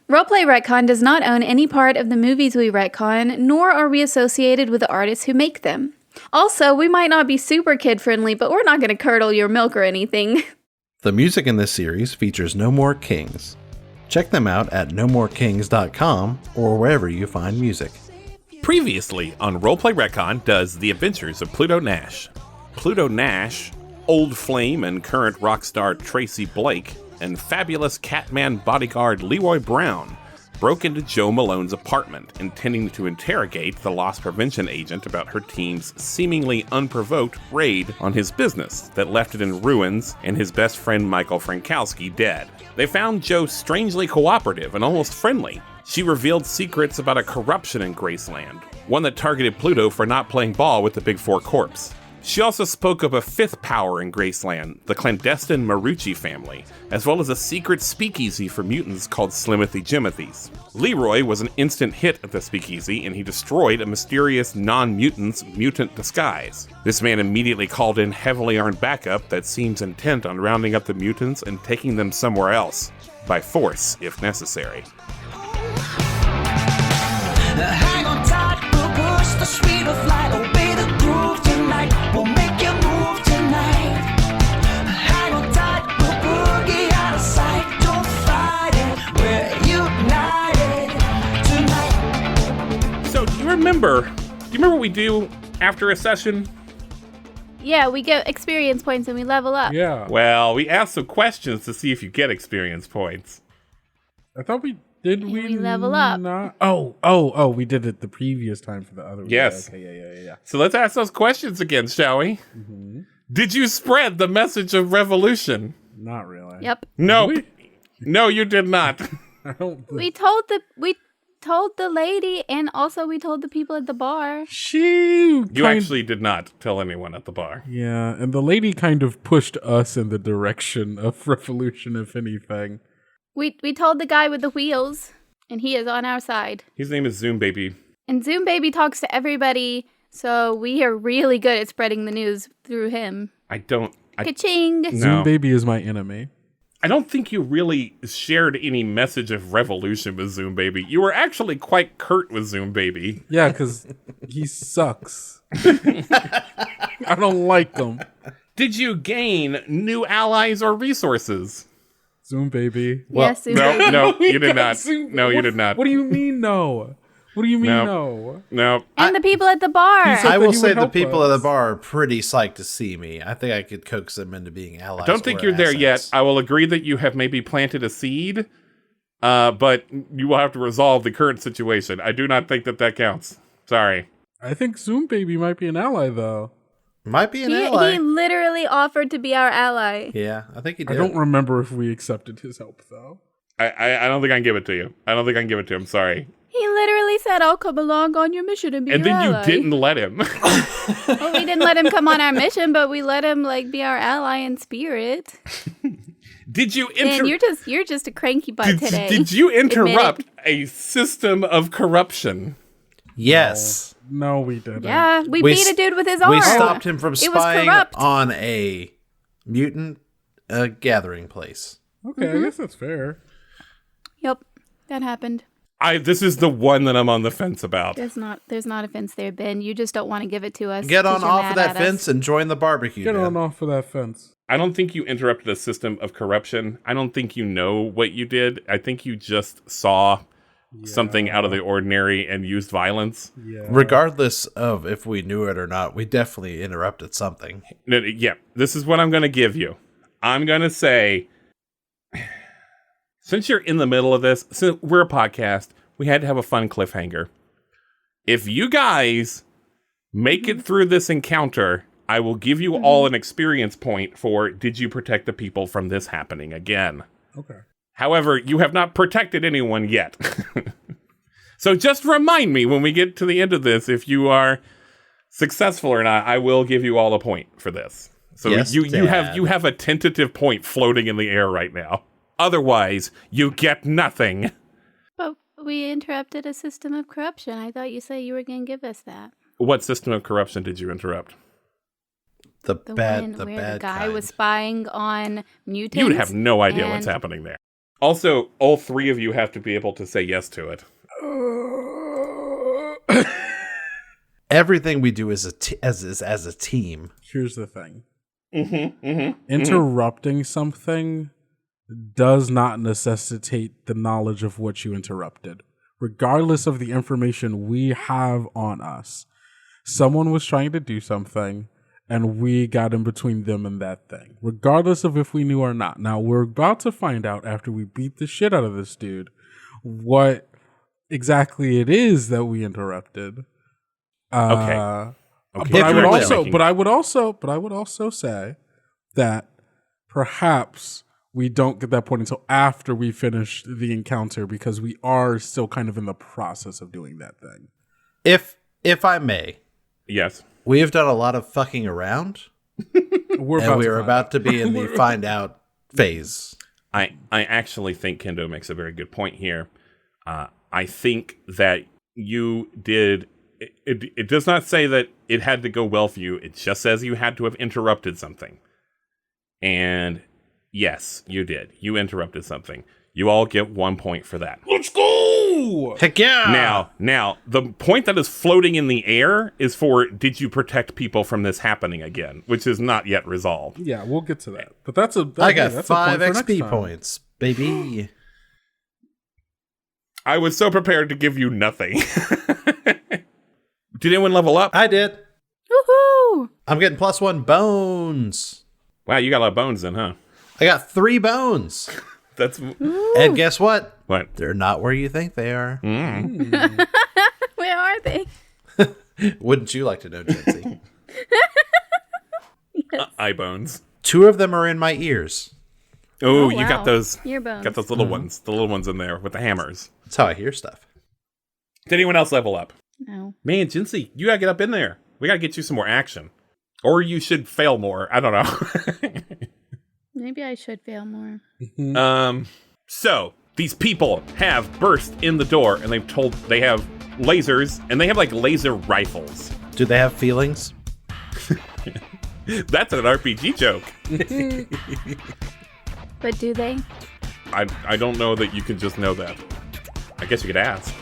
Roleplay Retcon does not own any part of the movies we retcon, nor are we associated with the artists who make them. Also, we might not be super kid-friendly, but we're not going to curdle your milk or anything. The music in this series features No More Kings. Check them out at nomorekings.com or wherever you find music. Previously on Roleplay Retcon does The Adventures of Pluto Nash. Pluto Nash, old flame and current rock star Tracy Blake, and fabulous Catman bodyguard Leroy Brown broke into Joe Malone's apartment, intending to interrogate the loss prevention agent about her team's seemingly unprovoked raid on his business that left it in ruins and his best friend Michael Frankowski dead. They found Joe strangely cooperative and almost friendly. She revealed secrets about a corruption in Graceland, one that targeted Pluto for not playing ball with the Big Four Corps. She also spoke of a fifth power in Graceland, the clandestine Marucci family, as well as a secret speakeasy for mutants called Slimothy Jimothy's. Leroy was an instant hit at the speakeasy, and he destroyed a mysterious non-mutant's mutant disguise. This man immediately called in heavily armed backup that seems intent on rounding up the mutants and taking them somewhere else, by force if necessary. Hang on tight, we'll push the speed of light, obey the groove tonight, we'll make you move tonight. Hang on tight, we'll boogie out of sight, don't fight it, we're united tonight. So, do you remember what we do after a session? Yeah, we get experience points and we level up. Yeah. Well, we asked some questions to see if you get experience points. I thought we did. We level up. Not? Oh, we did it the previous time for the other one. Yes. Okay, yeah. So let's ask those questions again, shall we? Mm-hmm. Did you spread the message of revolution? Not really. Yep. No. No, you did not. I don't. We told the lady, and also we told the people at the bar. You actually did not tell anyone at the bar. Yeah, and the lady kind of pushed us in the direction of revolution, if anything. We told the guy with the wheels, and he is on our side. His name is Zoom Baby. And Zoom Baby talks to everybody, so we are really good at spreading the news through him. Ka-ching! No. Zoom Baby is my enemy. I don't think you really shared any message of revolution with Zoom Baby. You were actually quite curt with Zoom Baby. Yeah, because he sucks. I don't like him. Did you gain new allies or resources? Zoom Baby. Yes, Zoom Baby. No, you did not. No, you did not. What do you mean, no? What do you mean, no? No. And the people at the bar. I will he say would the help people us. at the bar are pretty psyched to see me. I think I could coax them into being allies. I don't think or you're there assets. yet. I will agree that you have maybe planted a seed, but you will have to resolve the current situation. I do not think that counts. Sorry. I think Zoom Baby might be an ally, though. Might be an ally. He literally offered to be our ally. Yeah, I think he I did. don't remember if we accepted his help, though. I don't think I can give it to you. I don't think I can give it to him. Sorry. He literally said, "I'll come along on your mission and be And your then ally." you didn't let him. Well, we didn't let him come on our mission, but we let him be our ally in spirit. Did you And you're just a cranky butt today. Did you interrupt Admit a system of corruption? Yes. No, we didn't. it. Yeah, we We beat s- a dude with his arm. We stopped him from It was spying corrupt. on a mutant gathering place. Okay, I guess that's fair. Yep, that happened. This is the one that I'm on the fence about. There's not a fence there, Ben. You just don't want to give it to us. Get 'cause on you're off mad of that at us. fence and join the barbecue. Get Ben. on off of that fence. I don't think you interrupted a system of corruption. I don't think you know what you did. I think you just saw something out of the ordinary and used violence. Yeah. Regardless of if we knew it or not, we definitely interrupted something. Yeah, this is what I'm going to give you. I'm going to say, since you're in the middle of this, since we're a podcast, we had to have a fun cliffhanger. If you guys make it through this encounter, I will give you all an experience point for did you protect the people from this happening again. Okay. However, you have not protected anyone yet. So just remind me when we get to the end of this, if you are successful or not, I will give you all a point for this. So Yes, you Dad. have a tentative point floating in the air right now. Otherwise, you get nothing. But we interrupted a system of corruption. I thought you said you were going to give us that. What system of corruption did you interrupt? The one where the guy kind. was spying on mutants. You would have no idea and what's happening there. Also, all three of you have to be able to say yes to it. Everything we do as a team. Here's the thing. Interrupting something does not necessitate the knowledge of what you interrupted. Regardless of the information we have on us, someone was trying to do something, and we got in between them and that thing, regardless of if we knew or not. Now, we're about to find out after we beat the shit out of this dude what exactly it is that we interrupted. Okay. But I would also say that perhaps we don't get that point until after we finish the encounter, because we are still kind of in the process of doing that thing. If I may. Yes. We have done a lot of fucking around. We're about to be in the find out phase. I actually think Kendo makes a very good point here. I think that you did... It does not say that it had to go well for you. It just says you had to have interrupted something. And yes, you did. You interrupted something. You all get 1 point for that. Let's go! Heck yeah! Now, the point that is floating in the air is for, did you protect people from this happening again? Which is not yet resolved. Yeah, we'll get to that. But I got 5 XP points, baby. I was so prepared to give you nothing. Did anyone level up? I did. Woohoo! I'm getting +1 bones. Wow, you got a lot of bones then, huh? I got 3 bones. That's... And guess what? What? They're not where you think they are. Where are they? Wouldn't you like to know, Tracy? Yes. Eye bones. 2 of them are in my ears. Oh, Oh, you wow. got those. Ear bones. Got those little ones. The little ones in there with the hammers. That's how I hear stuff. Did anyone else level up? No. Man, Jinsey, you gotta get up in there. We gotta get you some more action. Or you should fail more. I don't know. Maybe I should fail more. So these people have burst in the door and they have lasers and they have like laser rifles. Do they have feelings? That's an RPG joke. But do they? I don't know that you can just know that. I guess you could ask.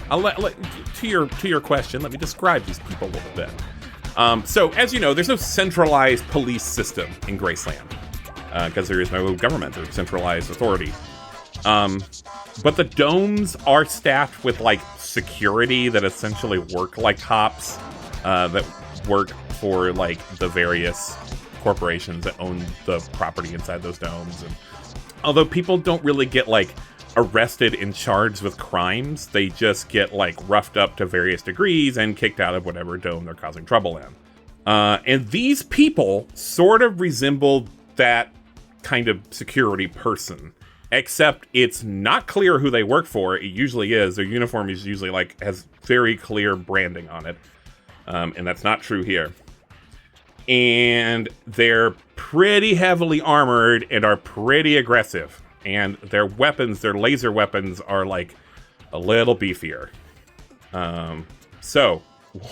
I'll to your question, let me describe these people a little bit. So, as you know, there's no centralized police system in Graceland because there is no government or centralized authority. But the domes are staffed with like security that essentially work like cops that work for like the various corporations that own the property inside those domes. And although people don't really get like arrested and charged with crimes, they just get like roughed up to various degrees and kicked out of whatever dome they're causing trouble in. And these people sort of resemble that kind of security person, except it's not clear who they work for. It usually is. Their uniform is usually like has very clear branding on it. And that's not true here. And they're pretty heavily armored and are pretty aggressive. And their weapons, their laser weapons, are like a little beefier. So,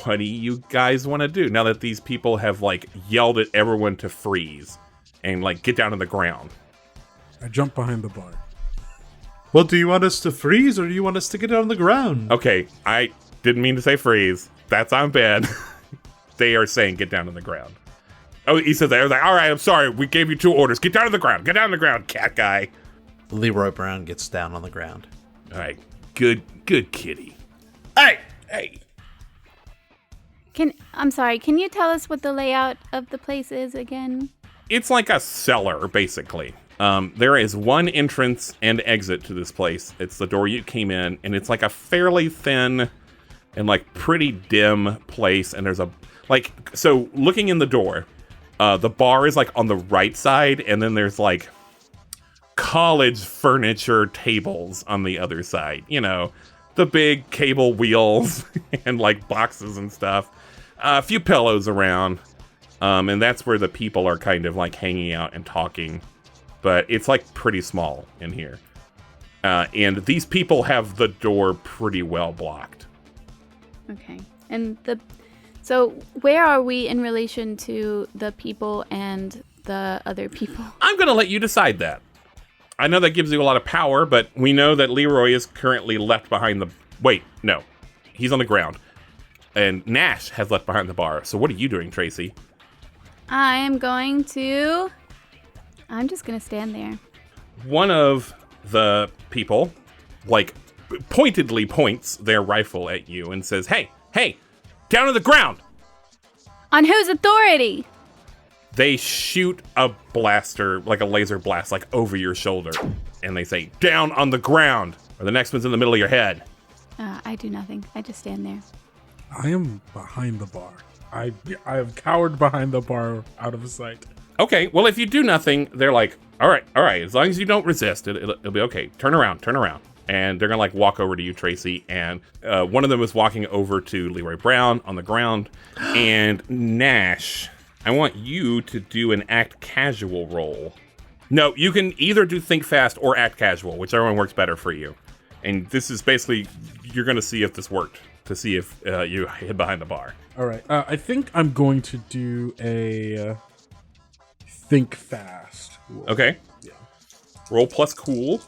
what do you guys want to do now that these people have like yelled at everyone to freeze and like get down on the ground? I jump behind the bar. Well, do you want us to freeze or do you want us to get on the ground? Okay, I didn't mean to say freeze. That's on bad. They are saying get down on the ground. Oh, he said that. I was like, all right, I'm sorry. We gave you 2 orders. Get down on the ground. Get down on the ground, cat guy. Leroy Brown gets down on the ground. All right, good kitty. Hey. I'm sorry, can you tell us what the layout of the place is again? It's like a cellar, basically. There is one entrance and exit to this place. It's the door you came in, and it's like a fairly thin and like pretty dim place. And there's so looking in the door, the bar is like on the right side, and then there's like college furniture tables on the other side. You know, the big cable wheels and like boxes and stuff. A few pillows around. And that's where the people are kind of like hanging out and talking. But it's like pretty small in here. And these people have the door pretty well blocked. Okay. And so where are we in relation to the people and the other people? I'm going to let you decide that. I know that gives you a lot of power, but we know that Leroy is currently left behind the... Wait, no. He's on the ground. And Nash has left behind the bar. So what are you doing, Tracy? I'm just gonna stand there. One of the people, like, pointedly points their rifle at you and says, hey, down to the ground! On whose authority? They shoot a blaster, like a laser blast, like over your shoulder. And they say, down on the ground, or the next one's in the middle of your head. I do nothing. I just stand there. I am behind the bar. I have cowered behind the bar out of sight. Okay, well, if you do nothing, they're like, all right, as long as you don't resist, it'll be okay. Turn around. And they're gonna like walk over to you, Tracy, and one of them is walking over to Leroy Brown on the ground. And Nash, I want you to do an act casual roll. No, you can either do think fast or act casual, whichever one works better for you. And this is basically, you're gonna see if this worked, to see if you hid behind the bar. All right, I think I'm going to do a think fast roll. Okay. Yeah. Roll plus cool.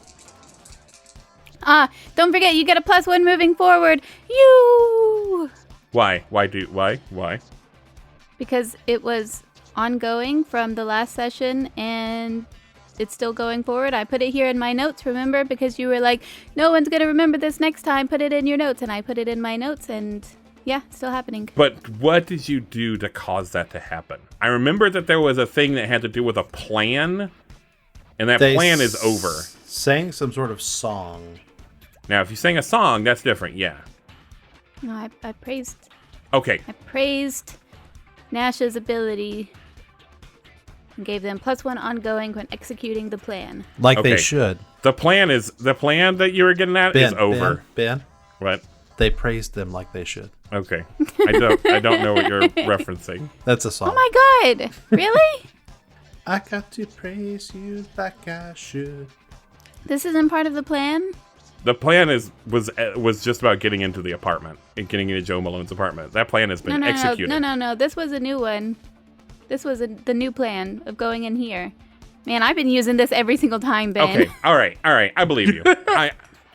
Don't forget, you get a +1 moving forward. You! Why? Because it was ongoing from the last session and it's still going forward. I put it here in my notes, remember? Because you were like, no one's going to remember this next time. Put it in your notes. And I put it in my notes and yeah, it's still happening. But what did you do to cause that to happen? I remember that there was a thing that had to do with a plan, and that plan is over. Sang some sort of song. Now, if you sang a song, that's different, yeah. No, I praised. Okay. I praised Nash's ability and gave them +1 ongoing when executing the plan. Like Okay. they should. The plan that you were getting at is over. Ben. What? They praised them like they should. Okay. I don't know what you're referencing. That's a song. Oh my god! Really? I got to praise you like I should. This isn't part of the plan? The plan was just about getting into the apartment and getting into Joe Malone's apartment. That plan has been executed. No. This was a new one. This was the new plan of going in here. Man, I've been using this every single time, Ben. Okay. All right. I believe you.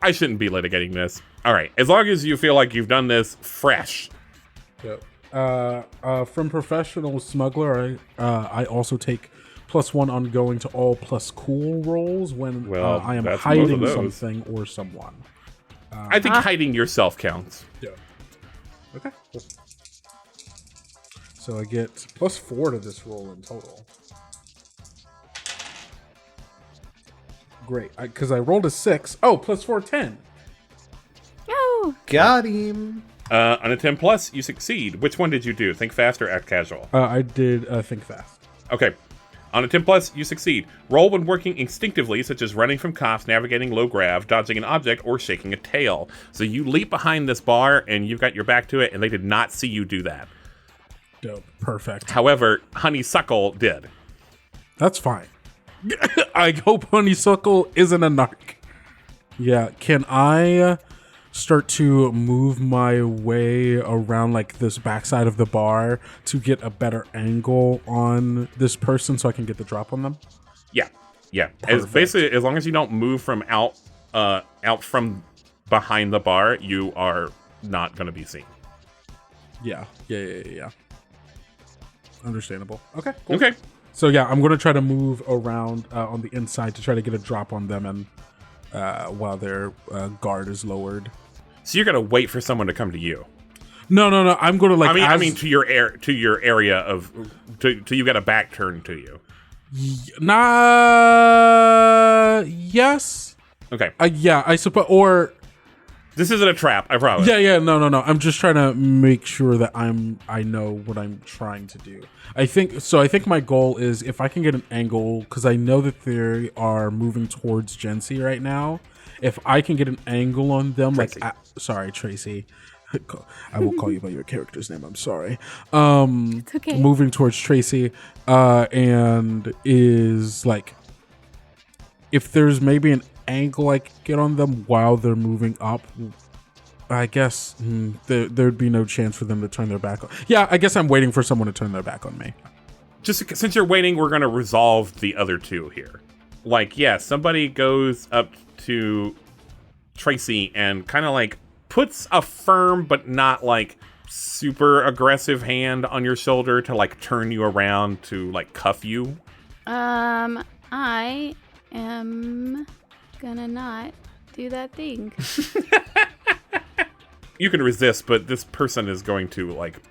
I shouldn't be litigating this. All right. As long as you feel like you've done this fresh. Yep. From professional smuggler, I also take +1 ongoing to all plus cool rolls when I am that's hiding both of those. something or someone. I think hiding yourself counts. Yeah. Okay. Cool. So I get +4 to this roll in total. Great, because I rolled a 6. Oh, +4, 10. Oh, Got him. On a 10 plus, you succeed. Which one did you do? Think fast or act casual? I did think fast. Okay. On a 10 plus, you succeed. Roll when working instinctively, such as running from cops, navigating low grav, dodging an object, or shaking a tail. So you leap behind this bar, and you've got your back to it, and they did not see you do that. Dope. Perfect. However, Honeysuckle did. That's fine. I hope Honeysuckle isn't a narc. Yeah, can I start to move my way around like this backside of the bar to get a better angle on this person so I can get the drop on them? Yeah. Perfect. Basically, as long as you don't move from out from behind the bar, you are not going to be seen. Yeah. Understandable. Okay, cool. Okay. So yeah, I'm going to try to move around on the inside to try to get a drop on them and while their guard is lowered. So you're going to wait for someone to come to you. No. I'm going to like. I mean, to your area of, to you got a back turned to you. Yes. Okay. Yeah, I suppose. Or this isn't a trap. I promise. yeah. No. I'm just trying to make sure that I know what I'm trying to do. I think my goal is if I can get an angle, because I know that they are moving towards Gency right now. If I can get an angle on them, Tracy. Sorry, Tracy. I will call you by your character's name. I'm sorry. it's okay. Moving towards Tracy, and is like, if there's maybe an angle I can get on them while they're moving up, I guess there'd be no chance for them to turn their back on. Yeah, I guess I'm waiting for someone to turn their back on me. Just since you're waiting, we're going to resolve the other two here. like, yeah, somebody goes up to Tracy and kind of like puts a firm but not like super aggressive hand on your shoulder to like turn you around to like cuff you. I am gonna not do that thing. You can resist, but this person is going to like,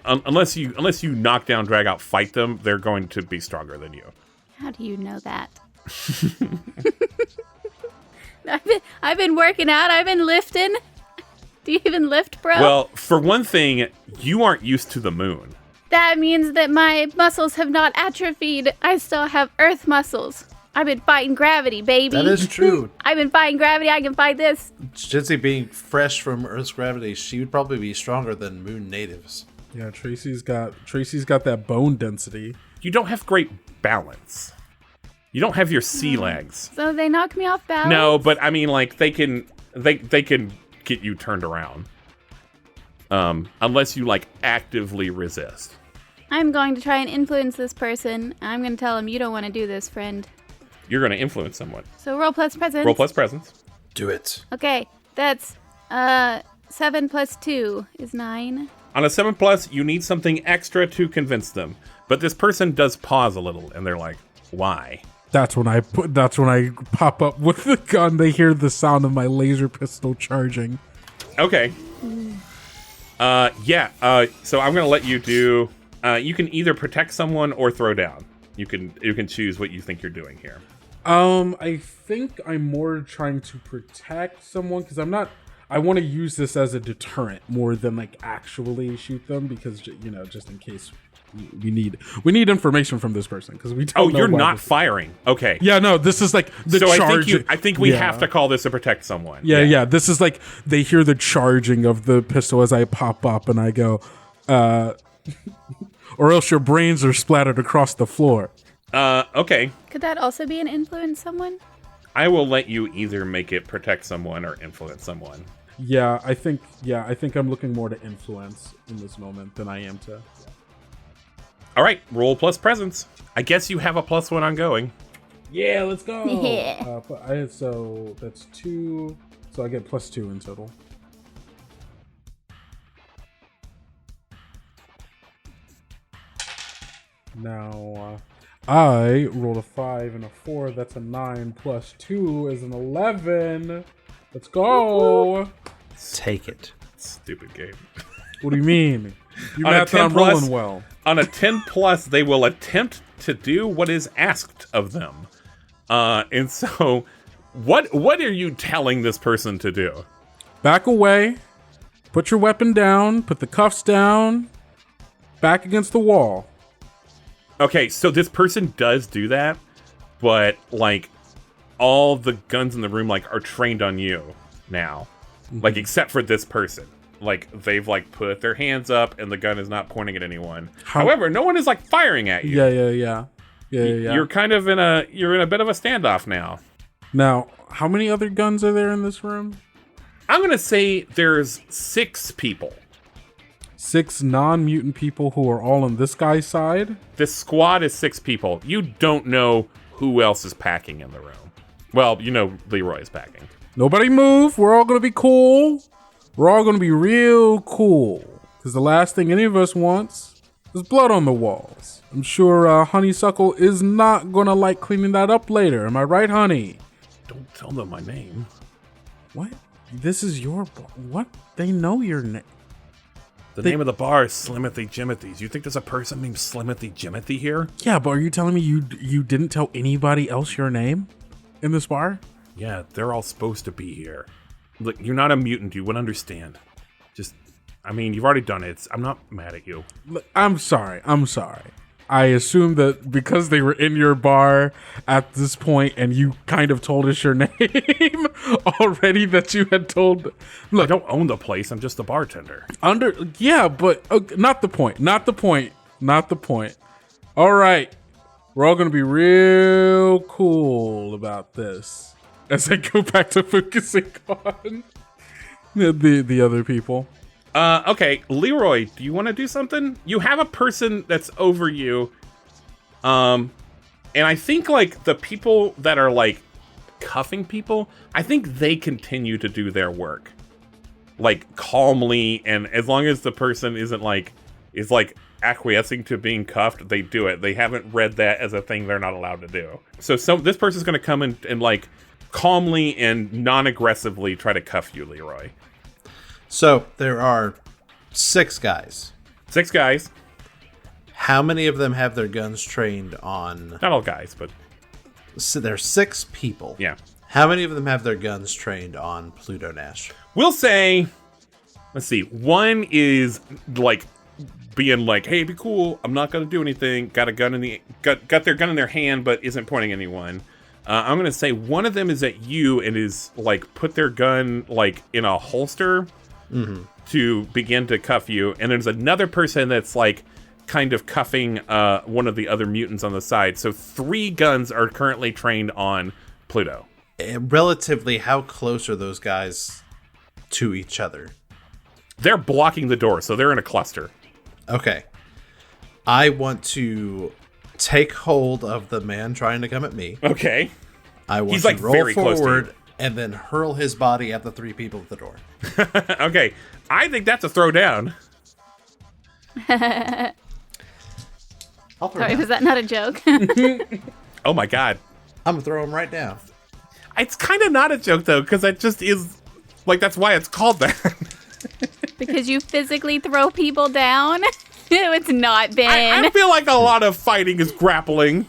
unless you knock down, drag out, fight them, they're going to be stronger than you. How do you know that? I've been working out. I've been lifting. Do you even lift, bro? Well, for one thing, you aren't used to the moon. That means that my muscles have not atrophied. I still have earth muscles. I've been fighting gravity, baby. That is true. I've been fighting gravity. I can fight this. Jitsi being fresh from Earth's gravity, she would probably be stronger than moon natives. Yeah, Tracy's got that bone density. You don't have great balance. You don't have your sea legs. So they knock me off balance? No, but I mean, like, they can get you turned around. Unless you, like, actively resist. I'm going to try and influence this person. I'm going to tell him, you don't want to do this, friend. You're going to influence someone. So roll plus presence. Roll plus presence. Do it. Okay, that's 7 plus 2 is 9. On a 7+, you need something extra to convince them. But this person does pause a little, and they're like, why? That's when I pop up with the gun. They hear the sound of my laser pistol charging. Okay. So I'm gonna let you do. You can either protect someone or throw down. You can choose what you think you're doing here. I think I'm more trying to protect someone because I want to use this as a deterrent more than like actually shoot them because just in case we need information from this person because we don't. Oh, know you're why not firing. Okay. Yeah, no, this is like the so charge. I think we have to call this a protect someone. Yeah. This is like they hear the charging of the pistol as I pop up and I go, or else your brains are splattered across the floor. Okay. Could that also be an influence someone? I will let you either make it protect someone or influence someone. Yeah, I think I'm looking more to influence in this moment than I am to. All right, roll plus presence. I guess you have a +1 ongoing. Yeah, let's go. Yeah. So that's 2. So I get +2 in total. Now, I rolled a 5 and a 4. That's a 9 plus 2 is an 11. Let's go. Take it. Stupid game. What do you mean? You On a math that I'm 10 plus- rolling well. On a 10+, they will attempt to do what is asked of them. And so, what are you telling this person to do? Back away. Put your weapon down. Put the cuffs down. Back against the wall. Okay, so this person does do that, but like all the guns in the room like are trained on you now, like except for this person. Like they've like put their hands up and the gun is not pointing at anyone. However, no one is like firing at you. Yeah. You're kind of in a bit of a standoff now. Now, how many other guns are there in this room? I'm gonna say there's 6 people. 6 non-mutant people who are all on this guy's side. This squad is 6 people. You don't know who else is packing in the room. Well, you know Leroy is packing. Nobody move. We're all gonna be cool. We're all gonna be real cool. Because the last thing any of us wants is blood on the walls. I'm sure Honeysuckle is not gonna like cleaning that up later. Am I right, honey? Don't tell them my name. What? This is your bar. What? They know your name. The name of the bar is Slimothy Jimothy. Do you think there's a person named Slimothy Jimothy here? Yeah, but are you telling me you didn't tell anybody else your name in this bar? Yeah, they're all supposed to be here. Look, you're not a mutant. You would understand. You've already done it. I'm not mad at you. Look, I'm sorry. I assume that because they were in your bar at this point and you kind of told us your name already that you had told. Look, I don't own the place. I'm just the bartender. But not the point. All right. We're all going to be real cool about this as I go back to focusing on the other people. Okay, Leroy, do you want to do something? You have a person that's over you. And I think, like, the people that are, like, cuffing people, I think they continue to do their work. Like, calmly, and as long as the person isn't, like, is, like, acquiescing to being cuffed, they do it. They haven't read that as a thing they're not allowed to do. So this person's going to come in and, like, calmly and non-aggressively try to cuff you, Leroy. So there are 6 guys. 6 guys. How many of them have their guns trained on... Not all guys, but... So there's 6 people. Yeah. How many of them have their guns trained on Pluto Nash? We'll say... Let's see. 1 is, like, being like, hey, be cool. I'm not going to do anything. Got a gun in the... Got their gun in their hand, but isn't pointing at anyone. I'm going to say one of them is at you and is, like, put their gun, like, in a holster to begin to cuff you. And there's another person that's, like... kind of cuffing one of the other mutants on the side. So 3 guns are currently trained on Pluto. Relatively, how close are those guys to each other? They're blocking the door, so they're in a cluster. Okay. I want to take hold of the man trying to come at me. Okay. I want He's, to like, roll very close to forward and then hurl his body at the 3 people at the door. Okay. I think that's a throwdown. I'll throw Sorry, him. was that not a joke? Oh my god. I'm going to throw him right down. It's kind of not a joke, though, because it just is... Like, that's why it's called that. Because you physically throw people down? It's not, Ben. I feel like a lot of fighting is grappling.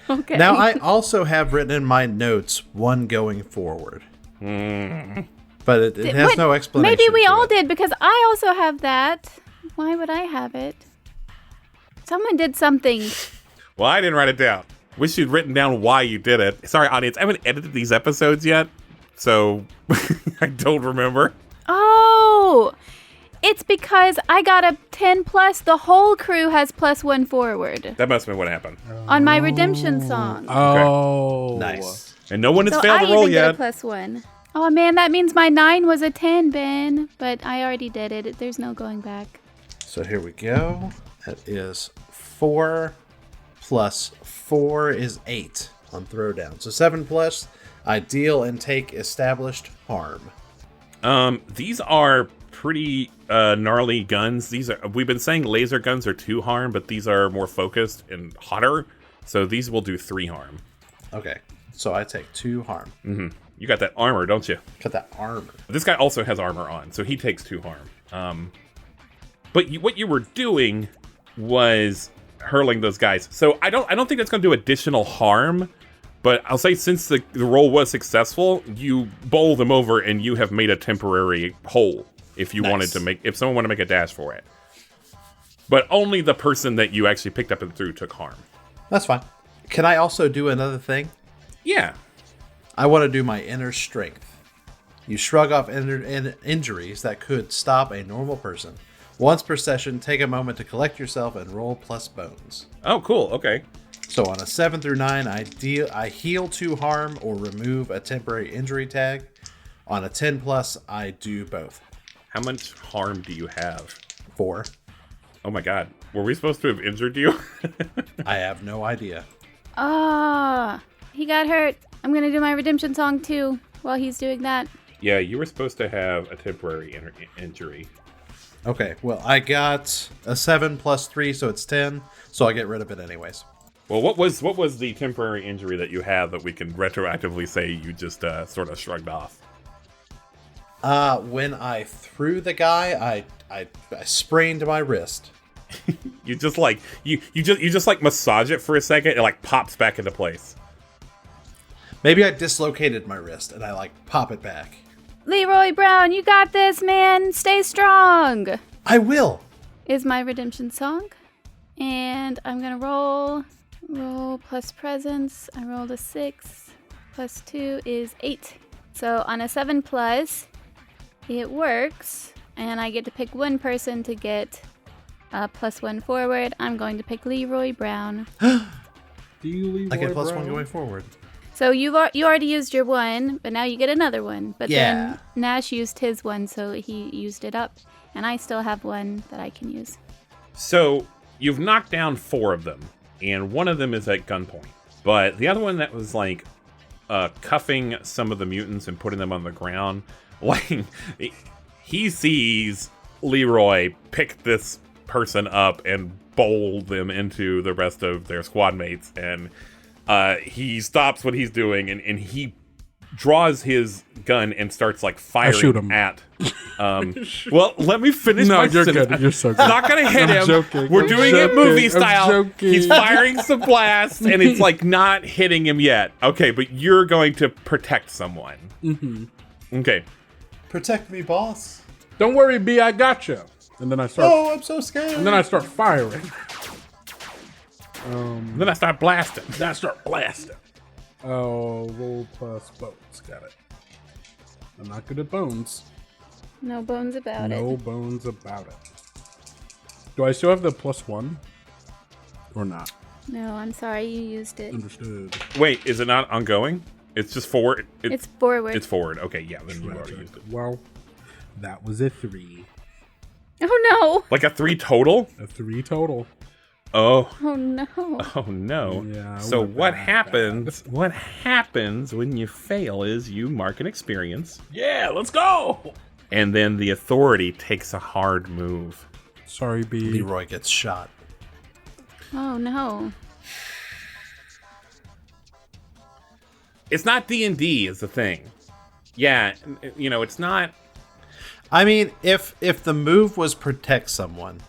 Okay. Now, I also have written in my notes 1 going forward. But it has Wait, no explanation. Maybe we to all it. did, because I also have that. Why would I have it? Someone did something. Well, I didn't write it down. Wish you'd written down why you did it. Sorry, audience. I haven't edited these episodes yet, so I don't remember. Oh, it's because I got a 10 plus. The whole crew has +1 forward That must have been what happened. on my redemption song. Oh, Nice. And no one has So failed I to roll even yet. get a +1. Oh man, that means my 9 was a 10, Ben. But I already did it. There's no going back. So here we go. That is 4 plus 4 is 8 on throwdown. So 7 plus, I deal and take established harm. These are pretty gnarly guns. We've been saying laser guns are 2 harm, but these are more focused and hotter. So these will do 3 harm. Okay, so I take 2 harm. You got that armor, don't you? Cut that armor. This guy also has armor on, so he takes 2 harm. But what you were doing was hurling those guys. So I don't think that's going to do additional harm. But I'll say since the roll was successful, you bowl them over and you have made a temporary hole if you wanted to if someone wanted to make a dash for it. But only the person that you actually picked up and threw took harm. That's fine. Can I also do another thing? Yeah. I want to do my inner strength. You shrug off injuries that could stop a normal person. Once per session, take a moment to collect yourself and roll plus bones. Oh, cool. Okay. So on a 7 through 9, I heal 2 harm or remove a temporary injury tag. On a 10 plus, I do both. How much harm do you have? 4. Oh my god. Were we supposed to have injured you? I have no idea. Ah, he got hurt. I'm gonna do my redemption song too while he's doing that. Yeah, you were supposed to have a temporary injury. Okay, well, I got a 7 plus 3, so it's 10. So I get rid of it anyways. Well, what was the temporary injury that you have that we can retroactively say you just sort of shrugged off? When I threw the guy, I sprained my wrist. You just like you just like massage it for a second, it like pops back into place. Maybe I dislocated my wrist and I like pop it back. Leroy Brown, you got this, man. Stay strong. I will. Is my redemption song. And I'm gonna roll plus presence. I rolled a 6 plus 2 is 8. So on a 7 plus, it works, and I get to pick one person to get +1 forward. I'm going to pick Leroy Brown. Do you leave? I get +1 going forward. So you already used your 1, but now you get another one. But Yeah. then Nash used his 1, so he used it up, and I still have 1 that I can use. So you've knocked down 4 of them. and one of them is at gunpoint. But the other one that was like cuffing some of the mutants and putting them on the ground, like he sees Leroy pick this person up and bowl them into the rest of their squad mates, and he stops what he's doing and he draws his gun and starts like firing shoot him. at well, let me finish No, my you're sentence. good. You're so good. I'm not gonna hit him. joking. We're I'm doing it joking. movie I'm style. joking. He's firing some blasts and it's like not hitting him yet. Okay, but you're going to protect someone. Okay. Protect me, boss. Don't worry, B, I got you. And then I start. Oh, I'm so scared. And then I start firing. Then I start blasting. Then I start blasting. Oh, roll plus bones. Got it. I'm not good at bones. No bones about it. No bones about it. Do I still have the +1? Or not? No, I'm sorry you used it. Understood. Wait, is it not ongoing? It's just forward. It's forward. It's forward. Okay, yeah, then you already used it. Well, that was a 3. Oh Like a 3 total? A 3 total. Oh. no! Oh no! Oh no. Yeah, So wasn't what that happens? What happens when you fail is you mark an experience, Yeah, let's go! and then the authority takes a hard move. Sorry, B. Leroy gets shot. Oh no! It's not D&D is the thing. Yeah, you know, it's not. I mean, if the move was protect someone,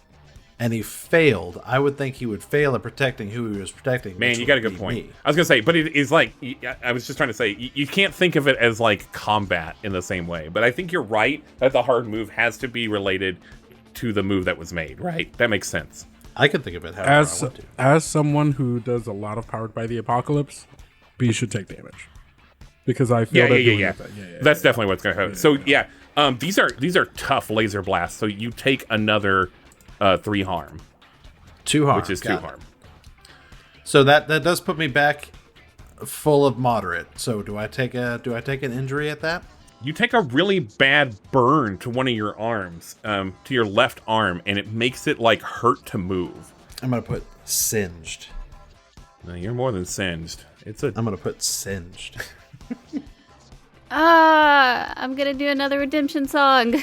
and he failed, I would think he would fail at protecting who he was protecting. Man, which you got a would good be point. me. I was gonna say, but it is like I was just trying to say, you can't think of it as like combat in the same way. But I think you're right that the hard move has to be related to the move that was made. Right? That makes sense. I can think of it however I As want to. as someone who does a lot of Powered by the Apocalypse, B should take damage. Because I feel Yeah. That's definitely what's gonna happen. So yeah, these are tough laser blasts. So you take another 3 harm, 2 harm, which is 2 got it. harm. So that does put me back full of moderate. So do I take an injury at that? You take a really bad burn to one of your arms, to your left arm, and it makes it like hurt to move. I'm gonna put singed. No, you're more than singed. It's a I'm gonna put singed. I'm gonna do another redemption song.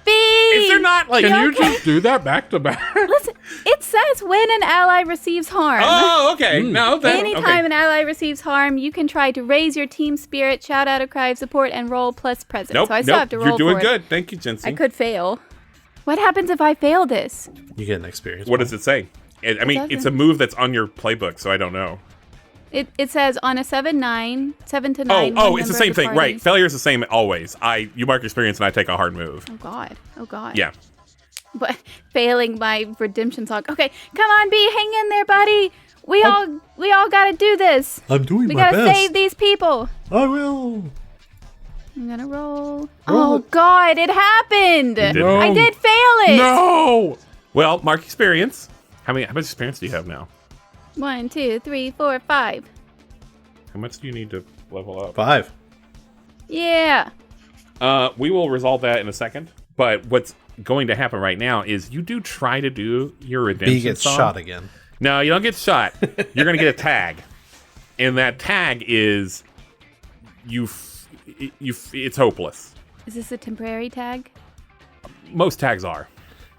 B. Is there not like? Can you just do that back to back? Listen, it says when an ally receives harm. Oh, okay. No, that, Anytime okay. an ally receives harm, you can try to raise your team spirit, shout out a cry of support, and roll plus presence. Nope, So I still have to roll you're doing for good. Thank you, Jensen. it. I could fail. What happens if I fail this? You get an experience. What does it say? I mean, doesn't. it's a move that's on your playbook, so I don't know. It says on a 7 to 9. Oh, one it's the member same of the thing, party- right? Failure is the same always. You mark experience and I take a hard move. Oh god. Yeah. But failing my redemption song. Okay, come on, B, hang in there, buddy. We all gotta do this. I'm doing We my gotta best. save these people. I will. I'm gonna roll. Roll Oh it. god, it happened. No. I did fail it. No! Well, mark experience. How much experience do you have now? 1, 2, 3, 4, 5. How much do you need to level up? 5. Yeah. We will resolve that in a second. But what's going to happen right now is you do try to do your redemption B gets song. shot again. No, you don't get shot. You're going to get a tag. And that tag is it's hopeless. Is this a temporary tag? Most tags are.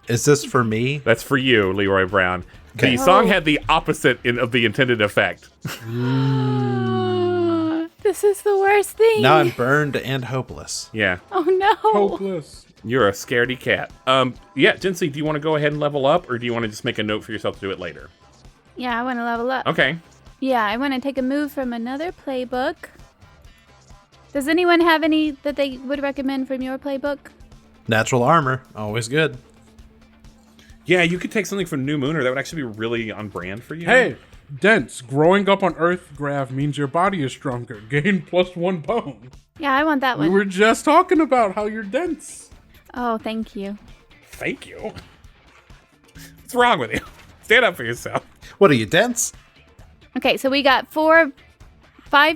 Is this for me? That's for you, Leroy Brown. Okay. The song Oh. had the opposite of the intended effect. This is the worst thing. Now I'm burned and hopeless. Yeah. Oh no. Hopeless. You're a scaredy cat. Yeah, Jency, do you want to go ahead and level up, or do you want to just make a note for yourself to do it later? Yeah, I want to level up. Okay. Yeah, I want to take a move from another playbook. Does anyone have any that they would recommend from your playbook? Natural armor, always good. Yeah, you could take something from New Moon, or that would actually be really on brand for you. Hey, dense. Growing up on Earth graph means your body is stronger. Gain +1 bone. Yeah, I want that We one. were just talking about how you're dense. Oh, thank you. Thank you. What's wrong with you? Stand up for yourself. What are you, dense? Okay, so we got 5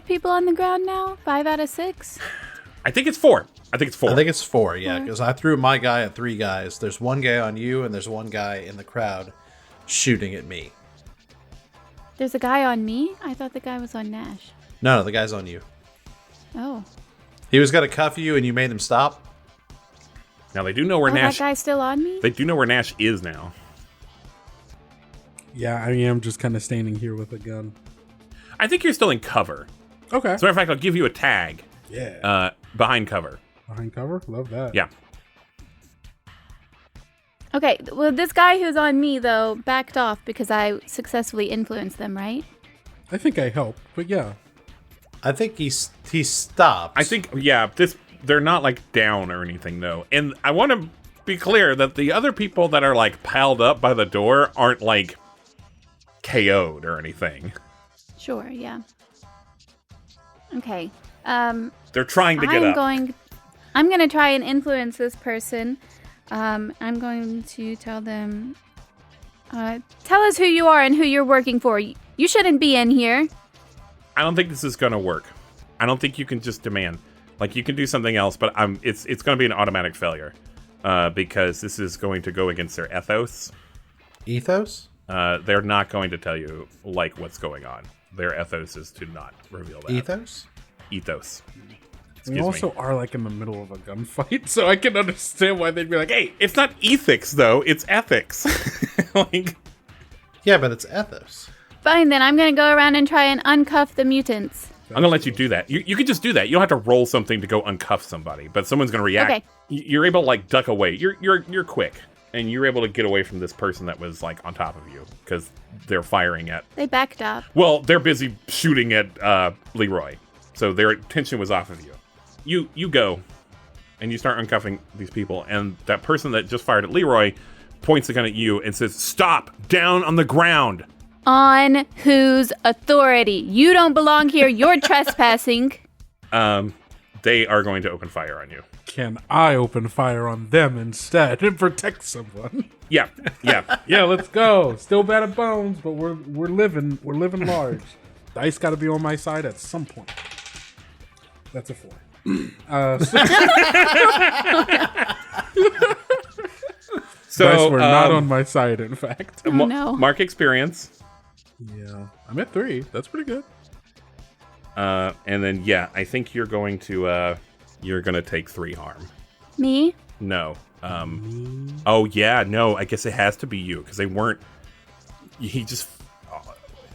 people on the ground now? 5 out of 6? I think it's 4. I think it's 4. I think it's 4, yeah, because I threw my guy at 3 guys. There's 1 guy on you, and there's 1 guy in the crowd shooting at me. There's a guy on me? I thought the guy was on Nash. No, the guy's on you. Oh. He was going to cuff you, and you made him stop. Now they do know where Nash. That guy's still on me? They do know where Nash is now. Yeah, I am just kind of standing here with a gun. I think you're still in cover. Okay. As a matter of fact, I'll give you a tag. Yeah. Behind cover. Behind cover? Love that. Yeah. Okay, well, this guy who's on me, though, backed off because I successfully influenced them, right? I think I helped, but yeah. I think he stopped. I think, they're not, like, down or anything, though. And I want to be clear that the other people that are, like, piled up by the door aren't, like, KO'd or anything. Sure, yeah. Okay. They're trying to get up. I'm going to try and influence this person. I'm going to tell them, tell us who you are and who you're working for. You shouldn't be in here. I don't think this is going to work. I don't think you can just demand. Like, you can do something else, but it's going to be an automatic failure because this is going to go against their ethos. Ethos? They're not going to tell you, like, what's going on. Their ethos is to not reveal that. Ethos? Ethos. We also are, like, in the middle of a gunfight, so I can understand why they'd be like, Hey, it's not ethics, though. It's ethics. Like, Yeah, but it's ethos. Fine, then I'm going to go around and try and uncuff the mutants. I'm going to let you do that. You can just do that. You don't have to roll something to go uncuff somebody, but someone's going to react. Okay. You're able to, like, duck away. You're quick, and you're able to get away from this person that was, like, on top of you, because they're firing at... They backed up. Well, they're busy shooting at Leroy, so their attention was off of you. You go, and you start uncuffing these people, and that person that just fired at Leroy points the gun at you and says, "Stop! Down on the ground!" On whose authority? You don't belong here. You're trespassing. They are going to open fire on you. can I open fire on them instead and protect someone? Yeah. Yeah, let's go. Still bad at bones, but we're living large. Dice got to be on my side at some point. That's a 4. So Dice were not on my side, in fact. Oh, no. Mark experience. Yeah, I'm at 3. That's pretty good. And then I think you're going to take 3 harm. Me? No. Oh yeah, no. I guess it has to be you because they weren't. He just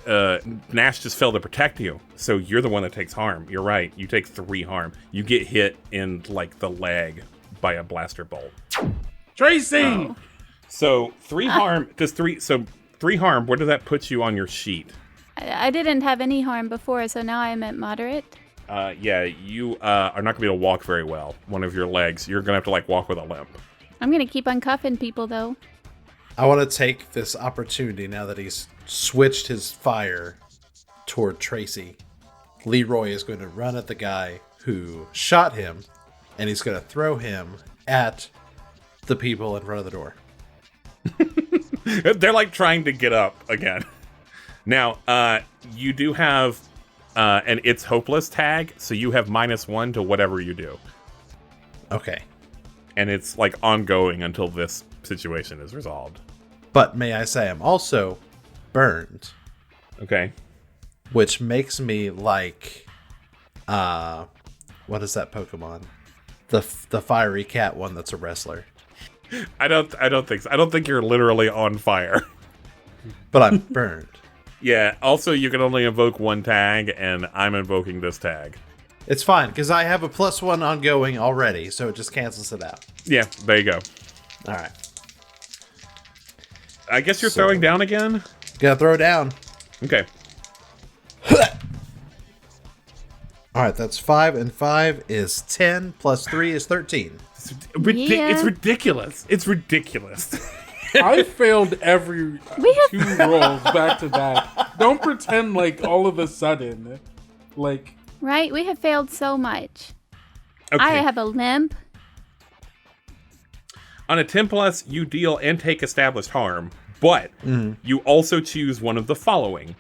Nash just failed to protect you, so you're the one that takes harm. You're right. You take 3 harm. You get hit in like the leg by a blaster bolt. Tracy. Oh. So 3 harm. Does 3? So 3 harm. Where does that put you on your sheet? I didn't have any harm before, so now I'm at moderate. You are not gonna be able to walk very well. One of your legs. You're gonna have to like walk with a limp. I'm gonna keep uncuffing people, though. I want to take this opportunity now that he's switched his fire toward Tracy. Leroy is going to run at the guy who shot him, and he's going to throw him at the people in front of the door. They're like trying to get up again. Now, you do have an It's Hopeless tag, so you have -1 to whatever you do. Okay. And it's like ongoing until this situation is resolved. But may I say, I'm also burned, Okay. which makes me like, what is that Pokemon? The fiery cat one that's a wrestler. I don't think so. I don't think you're literally on fire. But I'm burned. Yeah, also you can only invoke 1 tag, and I'm invoking this tag. It's fine, because I have a +1 ongoing already, so it just cancels it out. Yeah, there you go. All right. I guess you're So- throwing down again? Gotta throw down. Okay. All right, that's 5, and 5 is 10, plus 3 is 13. Yeah. It's ridiculous. It's ridiculous. I failed every We have- 2 rolls back to back. Don't pretend like all of a sudden, like Right? We have failed so much. Okay. I have a limp. On a 10+, you deal and take established harm, but you also choose one of the following.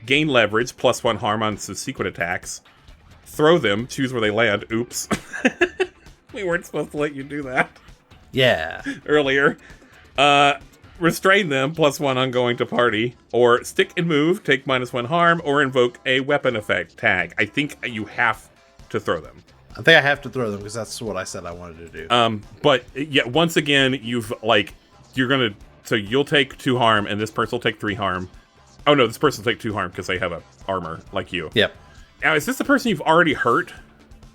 Gain leverage, +1 harm on subsequent attacks. throw them, choose where they land. Oops. We weren't supposed to let you do that Yeah. earlier. Restrain them, +1 ongoing to party, or stick and move, take -1 harm, or invoke a weapon effect tag. I think you have to throw them. I think I have to throw them because that's what I said I wanted to do. But yeah, once again, you'll take 2 harm, and this person will take 3 harm. Oh no, this person will take 2 harm because they have a armor like you. Yep. Now, is this the person you've already hurt?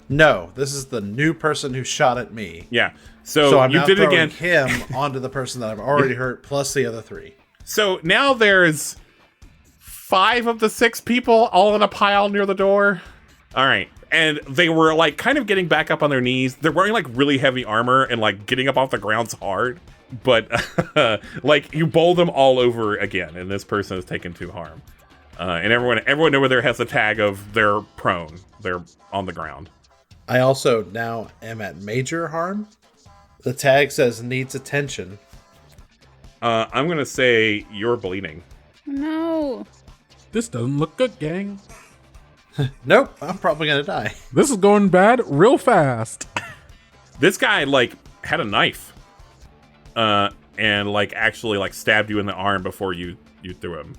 No, this is the new person who shot at me. Yeah. So I'm you now did it throwing again. him onto the person that I've already hurt, plus the other 3. So now there's 5 of the 6 people all in a pile near the door. All right. And they were like kind of getting back up on their knees. They're wearing like really heavy armor and like getting up off the ground's hard. But like you bowl them all over again, and this person has taken 2 harm. And everyone over there has a tag of they're prone. They're on the ground. I also now am at major harm. The tag says needs attention. I'm gonna say you're bleeding. No. This doesn't look good, gang. Nope, I'm probably gonna die. This is going bad real fast. This guy like had a knife, and like actually like stabbed you in the arm before you threw him.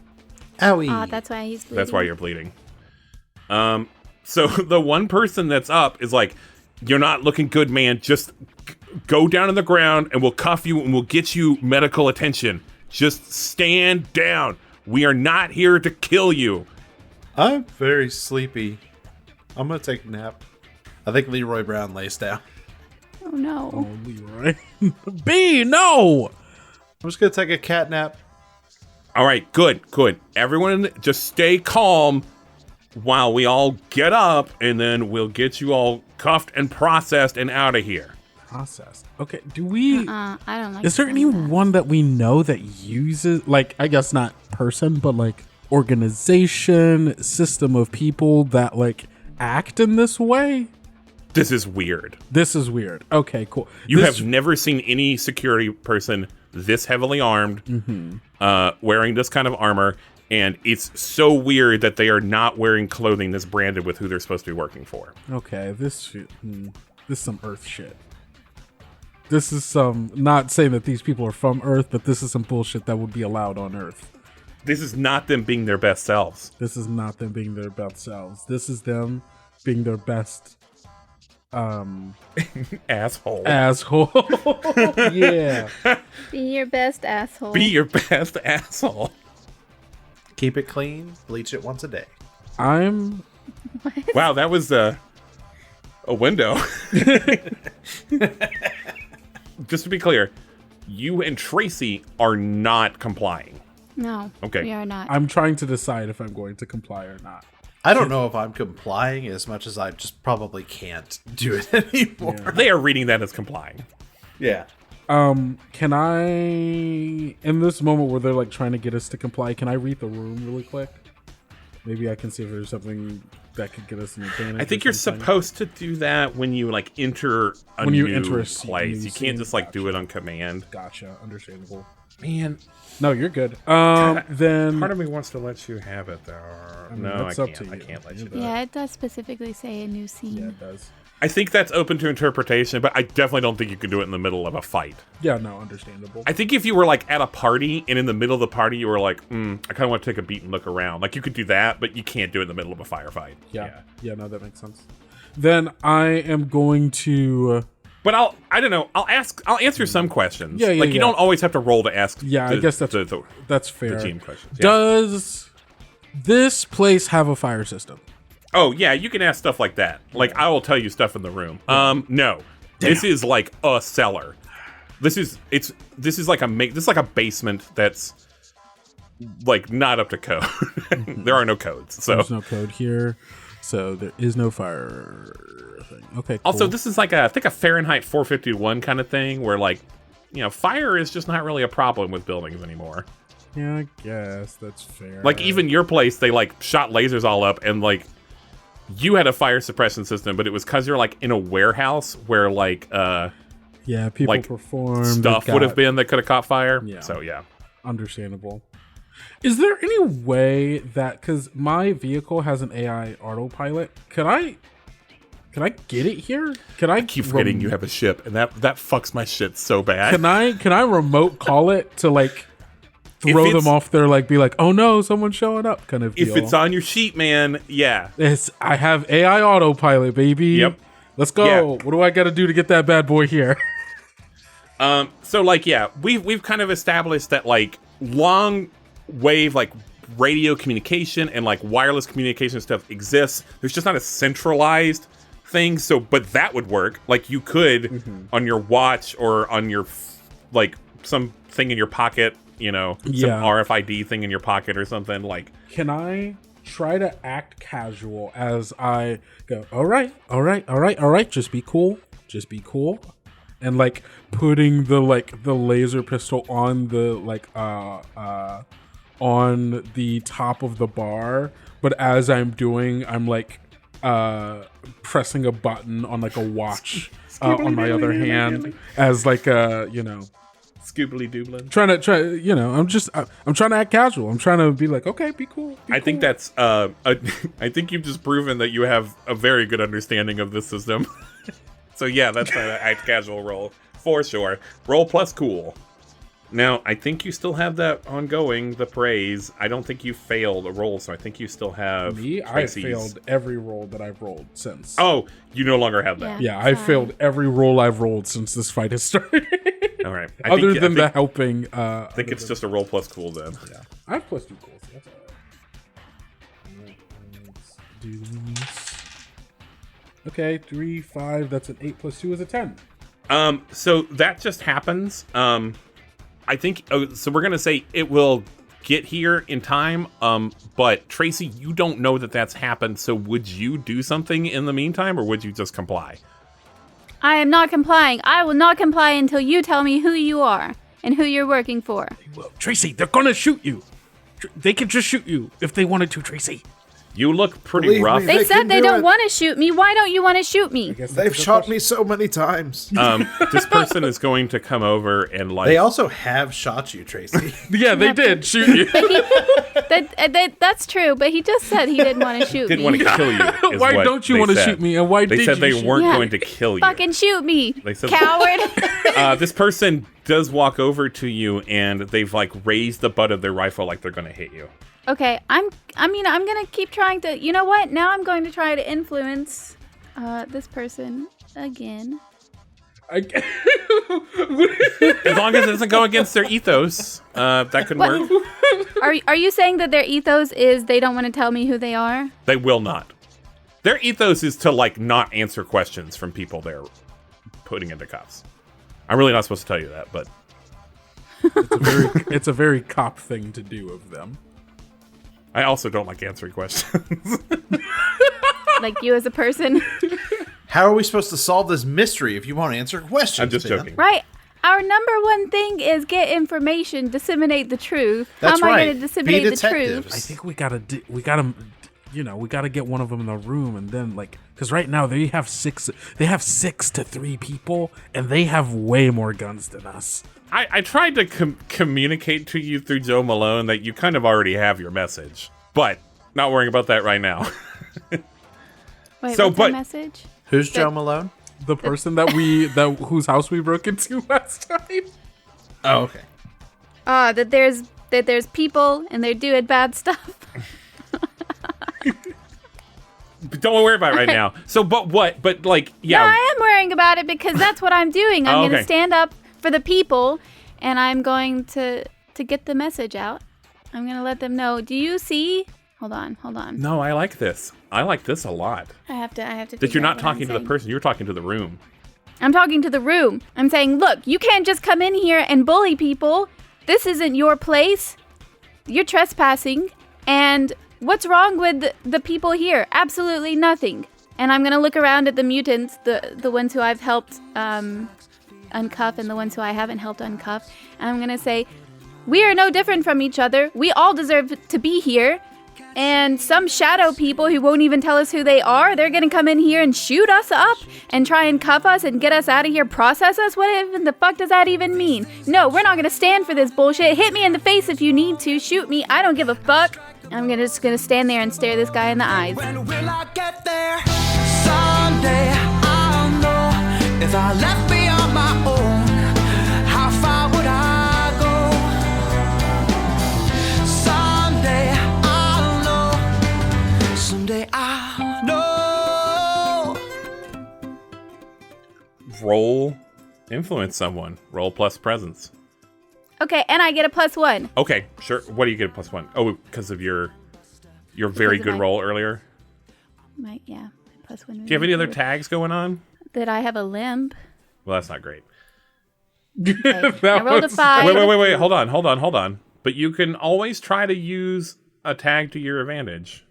Owie. Ah, that's why he's bleeding. That's why you're bleeding. So the one person that's up is like, you're not looking good, man. Just go down on the ground and we'll cuff you and we'll get you medical attention. Just stand down. We are not here to kill you. I'm very sleepy. I'm gonna take a nap. I think Leroy Brown lays down. Oh no. Oh, Leroy. B, no! I'm just gonna take a cat nap. All right, good. Everyone just stay calm while we all get up, and then we'll get you all cuffed and processed and out of here. Processed. Okay, do we... I don't like Is there saying that. anyone that we know that uses, like, I guess not person, but like organization, system of people that like act in this way? This is weird. This is weird. Okay, cool. You This- have never seen any security person this heavily armed, wearing this kind of armor, and it's so weird that they are not wearing clothing that's branded with who they're supposed to be working for. Okay, this is some Earth shit. This is some, not saying that these people are from Earth, but this is some bullshit that would be allowed on Earth. This is not them being their best selves. This is not them being their best selves. This is them being their best Asshole. asshole. Yeah. Be your best asshole. Be your best asshole. Keep it clean. Bleach it once a day. I'm Wow, that was a window. Just to be clear, you and Tracy are not complying. No. Okay. We are not. I'm trying to decide if I'm going to comply or not. I don't know if I'm complying as much as I just probably can't do it anymore. They are reading that as complying. Yeah. Can I, in this moment where they're like trying to get us to comply, can I read the room really quick? Maybe I can see if there's something that could get us an advantage. I think or you're something. supposed to do that when you like enter a When you new enter a place. new You can't just like do scene. it on command. Gotcha. Understandable. Man, No, you're good. Then part of me wants to let you have it though. mean, No, I that's up can't. to I you. can't let you. yeah, it does specifically say a new scene. yeah, it does. I think that's open to interpretation, but I definitely don't think you can do it in the middle of a fight. Yeah, no, understandable. I think if you were like at a party and in the middle of the party you were like, I kind of want to take a beat and look around. Like you could do that, but you can't do it in the middle of a firefight. Yeah, no, that makes sense. Then I am going to. But I'll answer some questions. Yeah, like you don't always have to roll to ask. Yeah, I guess that's the fair. team questions. Yeah. Does this place have a fire system? Oh yeah, you can ask stuff like that. Like I will tell you stuff in the room. No, this is like a cellar. This is like a basement that's like not up to code. There are no codes. So There's no code here, so there is no fire thing. Okay. Cool. also this is like I think a Fahrenheit 451 kind of thing where like fire is just not really a problem with buildings anymore. yeah, I guess that's fair. Like even your place, they like shot lasers all up and like. You had a fire suppression system, but it was because you're like in a warehouse where like yeah, people like, perform stuff would have been that could have caught fire. Yeah. So yeah. understandable. Is there any way that, because my vehicle has an AI autopilot, could I Can I get it here? Can I Keep forgetting you have a ship, and that fucks my shit so bad. Can I remote call it to like throw them off there, like be like, oh no, someone's showing up, kind of deal. If it's on your sheet, man, yeah. I have AI autopilot, baby. Yep. Let's go. Yeah. What do I got to do to get that bad boy here? So like, yeah, we've kind of established that like long wave like radio communication and like wireless communication stuff exists. There's just not a centralized thing. So, but that would work. Like you could on your watch or on your like some thing in your pocket, you know, some RFID thing in your pocket or something like. Can I try to act casual as I go, all right, just be cool, and like putting the laser pistol on the on the top of the bar, but as I'm doing, I'm like pressing a button on like a watch on my other hand as like Scoobly doobling. trying to I'm trying to act casual. I'm trying to be like, okay, be cool. I think that's I think you've just proven that you have a very good understanding of this system. So yeah, that's an act casual roll for sure. Roll plus cool. Now, I think you still have that ongoing, the praise. I don't think you failed a roll, so I think you still have me. Tracy's. I failed every roll that I've rolled since. Oh, you no longer have that. Yeah, I failed every roll I've rolled since this fight has started. All right. Other than the helping. I think it's just a roll plus cool then. Yeah, I have plus 2 cool, so that's alright. Let's do this. Okay, 3, 5. That's an 8 plus 2 is a 10. So that just happens. I think so. We're gonna say it will get here in time. But Tracy, you don't know that that's happened. So would you do something in the meantime, or would you just comply? I am not complying. I will not comply until you tell me who you are and who you're working for. Well, Tracy, they're gonna shoot you. They could just shoot you if they wanted to, Tracy. You look pretty Believe rough. me. They said can they do don't it. want to shoot me. Why don't you want to shoot me? They've shot me so many times. This person is going to come over and like. They also have shot you, Tracy. Yeah, they did shoot you. That's true, but he just said he didn't want to shoot didn't me. want to kill you. Why don't you want to shoot me? And why They did said you they shoot weren't Yeah. going to kill you. Fucking shoot me, They said- coward. This person does walk over to you, and they've like raised the butt of their rifle like they're going to hit you. Okay, I'm gonna keep trying to. You know what? Now I'm going to try to influence this person again. As long as it doesn't go against their ethos, that could work. Are you saying that their ethos is they don't want to tell me who they are? They will not. Their ethos is to like not answer questions from people they're putting into cuffs. I'm really not supposed to tell you that, but It's a very cop thing to do of them. I also don't like answering questions. Like you as a person? How are we supposed to solve this mystery if you won't answer questions? I'm just man? joking. Right. Our number one thing is get information, disseminate the truth. That's How am I right. going to disseminate Be the truth? detectives. I think we gotta get one of them in the room, and then like, because right now they have 6 to 3 people, and they have way more guns than us. I tried to communicate to you through Joe Malone that you kind of already have your message, but not worrying about that right now. Wait, So, what's but- the message? Who's Joe Malone? The person that whose house we broke into last time. Oh, okay. That there's people and they're doing bad stuff. Don't worry about it right now. So, but like, yeah. No, I am worrying about it because that's what I'm doing. I'm Oh, going to okay. stand up for the people, and I'm going to get the message out. I'm going to let them know. Do you see? Hold on. No, I like this. I like this a lot. I have to. That figure you're out not what I'm talking to the saying. person, you're talking to the room. I'm talking to the room. I'm saying, look, you can't just come in here and bully people. This isn't your place. You're trespassing. And what's wrong with the people here? Absolutely nothing. And I'm going to look around at the mutants, the ones who I've helped uncuff and the ones who I haven't helped uncuff. And I'm going to say, we are no different from each other. We all deserve to be here. And some shadow people who won't even tell us who they are, they're gonna come in here and shoot us up and try and cuff us and get us out of here, process us? What even the fuck does that even mean? No, we're not gonna stand for this bullshit. Hit me in the face if you need to. Shoot me. I don't give a fuck. I'm just gonna stand there and stare this guy in the eyes. When will I get there? Someday. Someday I'll know if I left me on my own, how far would I go? Someday I'll know. Someday I'll know. Roll influence someone. Roll plus presence. Okay, and I get a +1. Okay, sure. What do you get a +1? Oh, because of your very Because of good my- roll earlier. Yeah, +1. Do you have any other tags going on? That I have a limp. Well, that's not great. Okay. I rolled a 5. Wait. Hold on. But you can always try to use a tag to your advantage.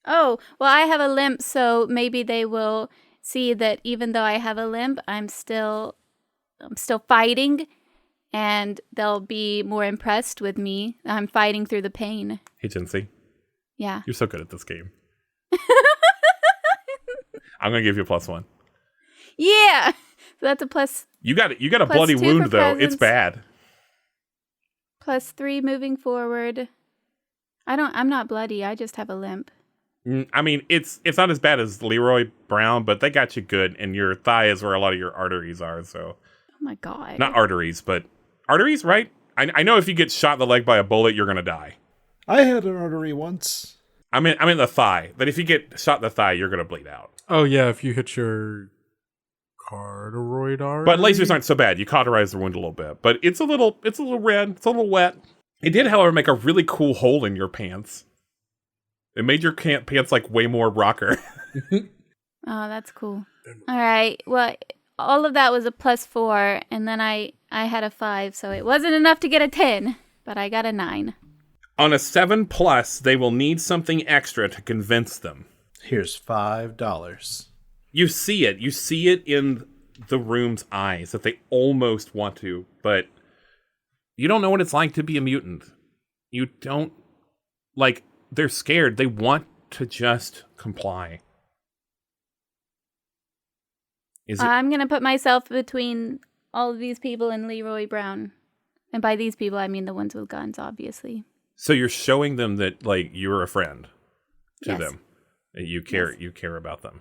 Oh, well, I have a limp, so maybe they will see that even though I have a limp, I'm still fighting, and they'll be more impressed with me. I'm fighting through the pain. Agency. Yeah. You're so good at this game. I'm gonna give you a +1. Yeah. So that's a You got a +2 bloody for wound though. presence. It's bad. +3 moving forward. I'm not bloody. I just have a limp. I mean, it's not as bad as Leroy Brown, but they got you good, and your thigh is where a lot of your arteries are. So Oh my god. not arteries, but arteries, right? I know if you get shot in the leg by a bullet, you're gonna die. I had an artery once. I mean the thigh. That if you get shot in the thigh, you're gonna bleed out. Oh yeah, if you hit your carotid artery. But lasers aren't so bad. You cauterize the wound a little bit, but it's a little red. It's a little wet. It did, however, make a really cool hole in your pants. It made your pants like way more rocker. Oh, that's cool. All right. Well, all of that was a +4, and then I had a 5, so it wasn't enough to get a 10, but I got a 9. On a 7+, they will need something extra to convince them. Here's $5. You see it. You see it in the room's eyes that they almost want to, but you don't know what it's like to be a mutant. You don't, like, they're scared. They want to just comply. Is it? I'm going to put myself between all of these people and Leroy Brown. And by these people, I mean the ones with guns, obviously. So you're showing them that, like, you're a friend to Yes. them. That you care about them.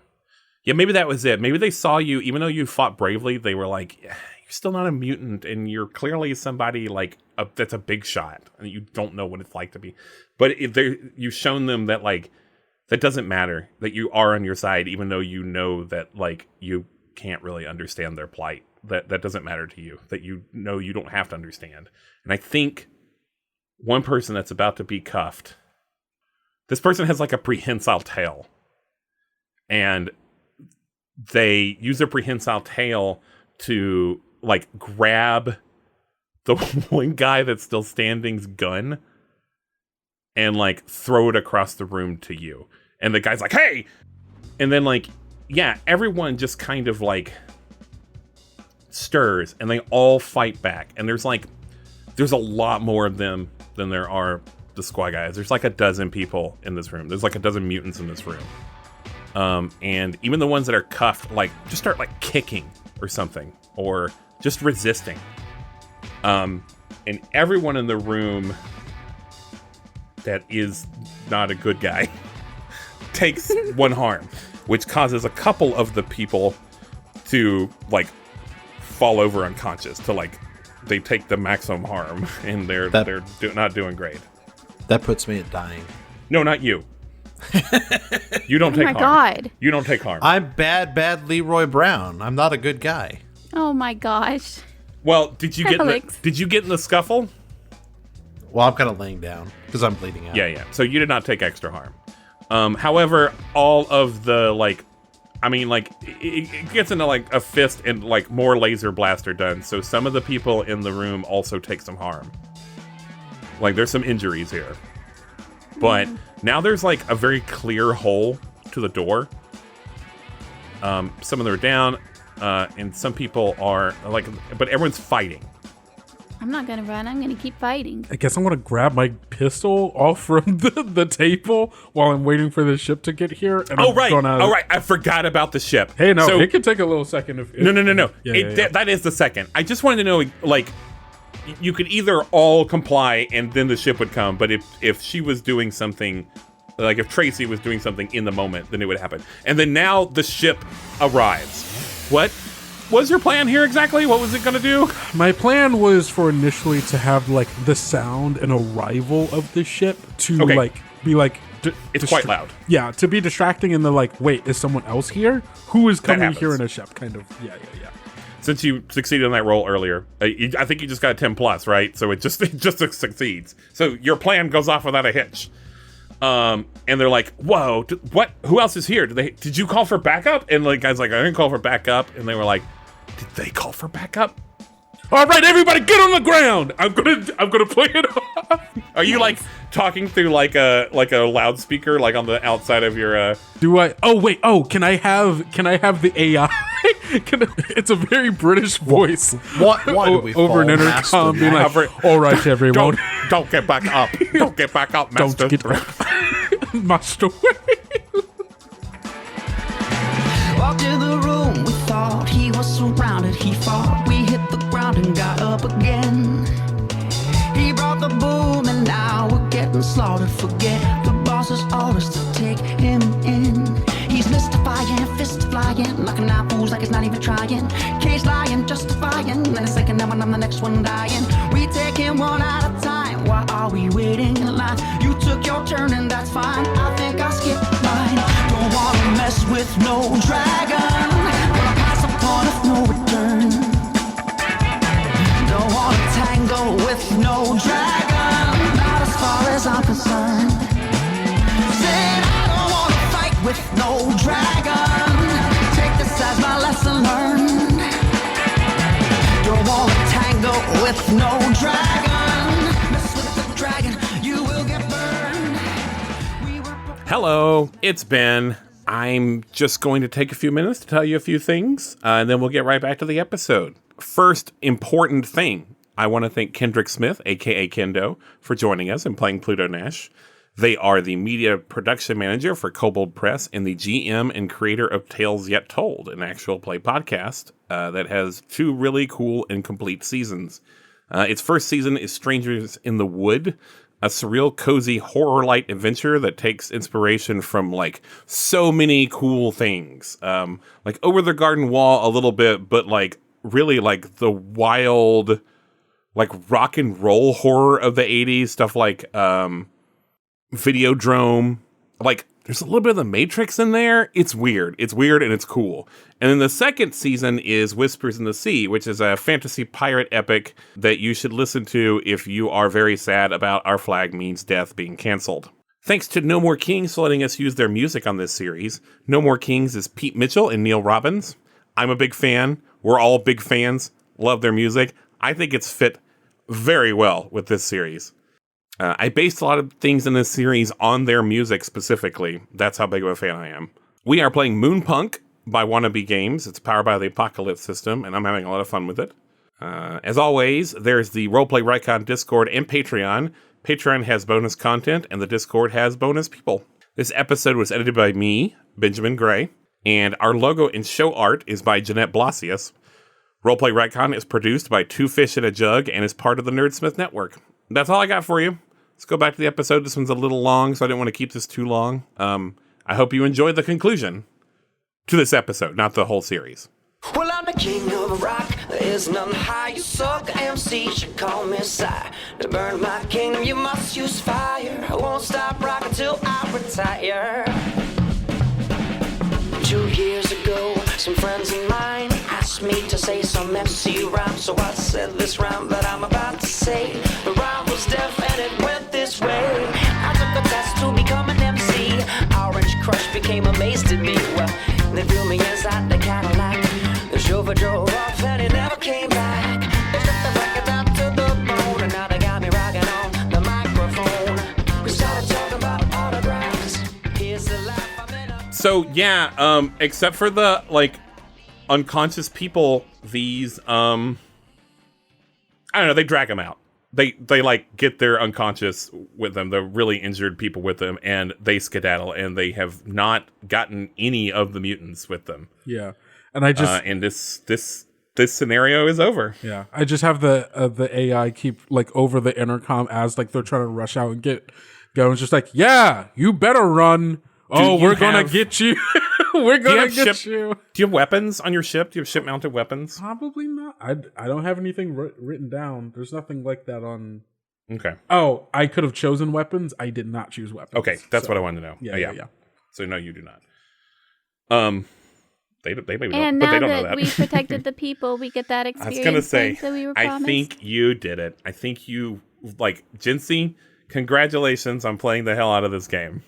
Yeah, maybe that was it. Maybe they saw you, even though you fought bravely, they were like, you're still not a mutant, and you're clearly somebody, like, that's a big shot, and you don't know what it's like to be. But you've shown them that, like, that doesn't matter, that you are on your side, even though you know that, like, you can't really understand their plight. That doesn't matter to you, that you know you don't have to understand. And I think one person that's about to be cuffed, this person has, like, a prehensile tail. And they use their prehensile tail to, like, grab the one guy that's still standing's gun and, like, throw it across the room to you. And the guy's like, hey! And then, like, yeah, everyone just kind of, like, stirs, and they all fight back. And there's a lot more of them than there are the squad guys. There's like a dozen people in this room. There's like a dozen mutants in this room. And even the ones that are cuffed, like, just start, like, kicking or something, or just resisting. And everyone in the room that is not a good guy takes 1 harm, which causes a couple of the people to, like, fall over unconscious, to, like, they take the maximum harm, and they're not doing great. That puts me at dying. No, not you. You don't take harm. Oh my god. You don't take harm. I'm bad Leroy Brown. I'm not a good guy. Oh my gosh. Well, did you get Alex. in the scuffle? Well, I'm kind of laying down because I'm bleeding out. Yeah. So you did not take extra harm. However, all of the, like, I mean, like, it gets into, like, a fist and, like, more laser blast are done. So some of the people in the room also take some harm. Like, there's some injuries here. But now there's, like, a very clear hole to the door. Some of them are down, and some people are, like, but everyone's fighting. I'm not gonna run. I'm gonna keep fighting. I guess I'm gonna grab my pistol off from the table while I'm waiting for the ship to get here. And Oh, I'm right. gonna... Oh, right. I forgot about the ship. Hey, no, So- it could take a little second. If No. Yeah. That is the second. I just wanted to know, like, you could either all comply and then the ship would come, but if she was doing something Like if Tracy was doing something in the moment, then it would happen. And then now the ship arrives. What was your plan here exactly? What was it going to do? My plan was for initially to have like the sound and arrival of the ship to like be like it's quite loud. Yeah, to be distracting and they're like, wait, is someone else here? Who is coming here in a ship? Kind of. Yeah. Since you succeeded on that roll earlier, I think you just got a 10 plus, right? So it just succeeds. So your plan goes off without a hitch. And they're like, "Whoa, what? Who else is here? Did you call for backup?" And the guy's like, "I didn't call for backup." And they were like, "Did they call for backup?" All right, everybody, get on the ground. I'm gonna play it off. Are you like talking through like a loudspeaker, like on the outside of your? Do I? Oh wait. Oh, can I have the AI? It's a very British voice. Why do we over an intercom being like, "All right, everyone, don't get back up. Don't get back up, master. Don't get up, master." Walked in the room, we thought he was surrounded. He fought, we hit the ground and got up again. He brought the boom and now we're getting slaughtered. Forget the boss's orders to take him in. He's mystifying, fist flying, knocking out fools like he's not even trying. Cage lying, justifying, and a second now and I'm the next one dying. We take him one at a time. Why are we waiting in line? You took your turn and that's fine. I think I'll skip mine. Don't wanna mess with no dragon. Gonna pass a point of no return. Don't wanna tangle with no dragon. Not as far as I'm concerned. Said I don't wanna fight with no dragon. Take this as my lesson learned. Don't wanna tangle with no dragon. Mess with the dragon, you will get burned. Hello, it's Ben. I'm just going to take a few minutes to tell you a few things, and then we'll get right back to the episode. First important thing, I want to thank Kendrick Smith, aka Kendo, for joining us and playing Pluto Nash. They are the media production manager for Kobold Press and the GM and creator of Tales Yet Told, an actual play podcast that has 2 really cool and complete seasons. Its first season is Strangers in the Wood, a surreal, cozy, horror-light adventure that takes inspiration from, like, so many cool things. Like, Over the Garden Wall a little bit, but, like, really, like, the wild, like, rock and roll horror of the 80s. Stuff like, Videodrome. Like, there's a little bit of the Matrix in there. It's weird and it's cool. And then the second season is Whispers in the Sea, which is a fantasy pirate epic that you should listen to if you are very sad about Our Flag Means Death being canceled. Thanks to No More Kings for letting us use their music on this series. No More Kings is Pete Mitchell and Neil Robbins. I'm a big fan. We're all big fans. Love their music. I think it's fit very well with this series. I based a lot of things in this series on their music specifically. That's how big of a fan I am. We are playing Moonpunk by Wannabe Games. It's powered by the Apocalypse system, and I'm having a lot of fun with it. As always, there's the Roleplay Retcon Discord and Patreon. Patreon has bonus content, and the Discord has bonus people. This episode was edited by me, Benjamin Gray, and our logo and show art is by Jeanette Blasius. Roleplay Retcon is produced by Two Fish in a Jug and is part of the Nerdsmith network. That's all I got for you. Let's go back to the episode. This one's a little long, so I didn't want to keep this too long. I hope you enjoyed the conclusion to this episode, not the whole series. Well, I'm the king of rock. There is none high. You suck, MC should call me sire. To burn my kingdom, you must use fire. I won't stop rocking till I retire. 2 years ago, some friends of mine asked me to say some MC rhyme. So I said this rhyme that I'm about to say. The rhyme was deaf and it went this way. I took a test to become an MC. Orange Crush became amazed at me. Well, they threw me inside the Cadillac. The chauffeur drove off and he never came back. They stripped the record down to the bone, and now they got me rocking on the microphone. We started talking about autographs. Here's the life I'm in. So yeah, except for the like unconscious people, these I don't know, they drag them out. They like get their unconscious with them, the really injured people with them, and they skedaddle, and they have not gotten any of the mutants with them. Yeah, and I just and this scenario is over. Yeah, I just have the AI keep like over the intercom as like they're trying to rush out and get Goen's just like, yeah, you better run. Oh, we're gonna get you. We're gonna get you. Do you have weapons on your ship? Do you have ship-mounted weapons? Probably not. I don't have anything written down. There's nothing like that on. Okay. Oh, I could have chosen weapons. I did not choose weapons. Okay, that's what I wanted to know. Yeah. So no, you do not. They maybe And don't, but now they don't know that that. we protected the people, we get that I experience. was gonna say, that we were promised. I think you did it. I think you Jincy. Congratulations on playing the hell out of this game.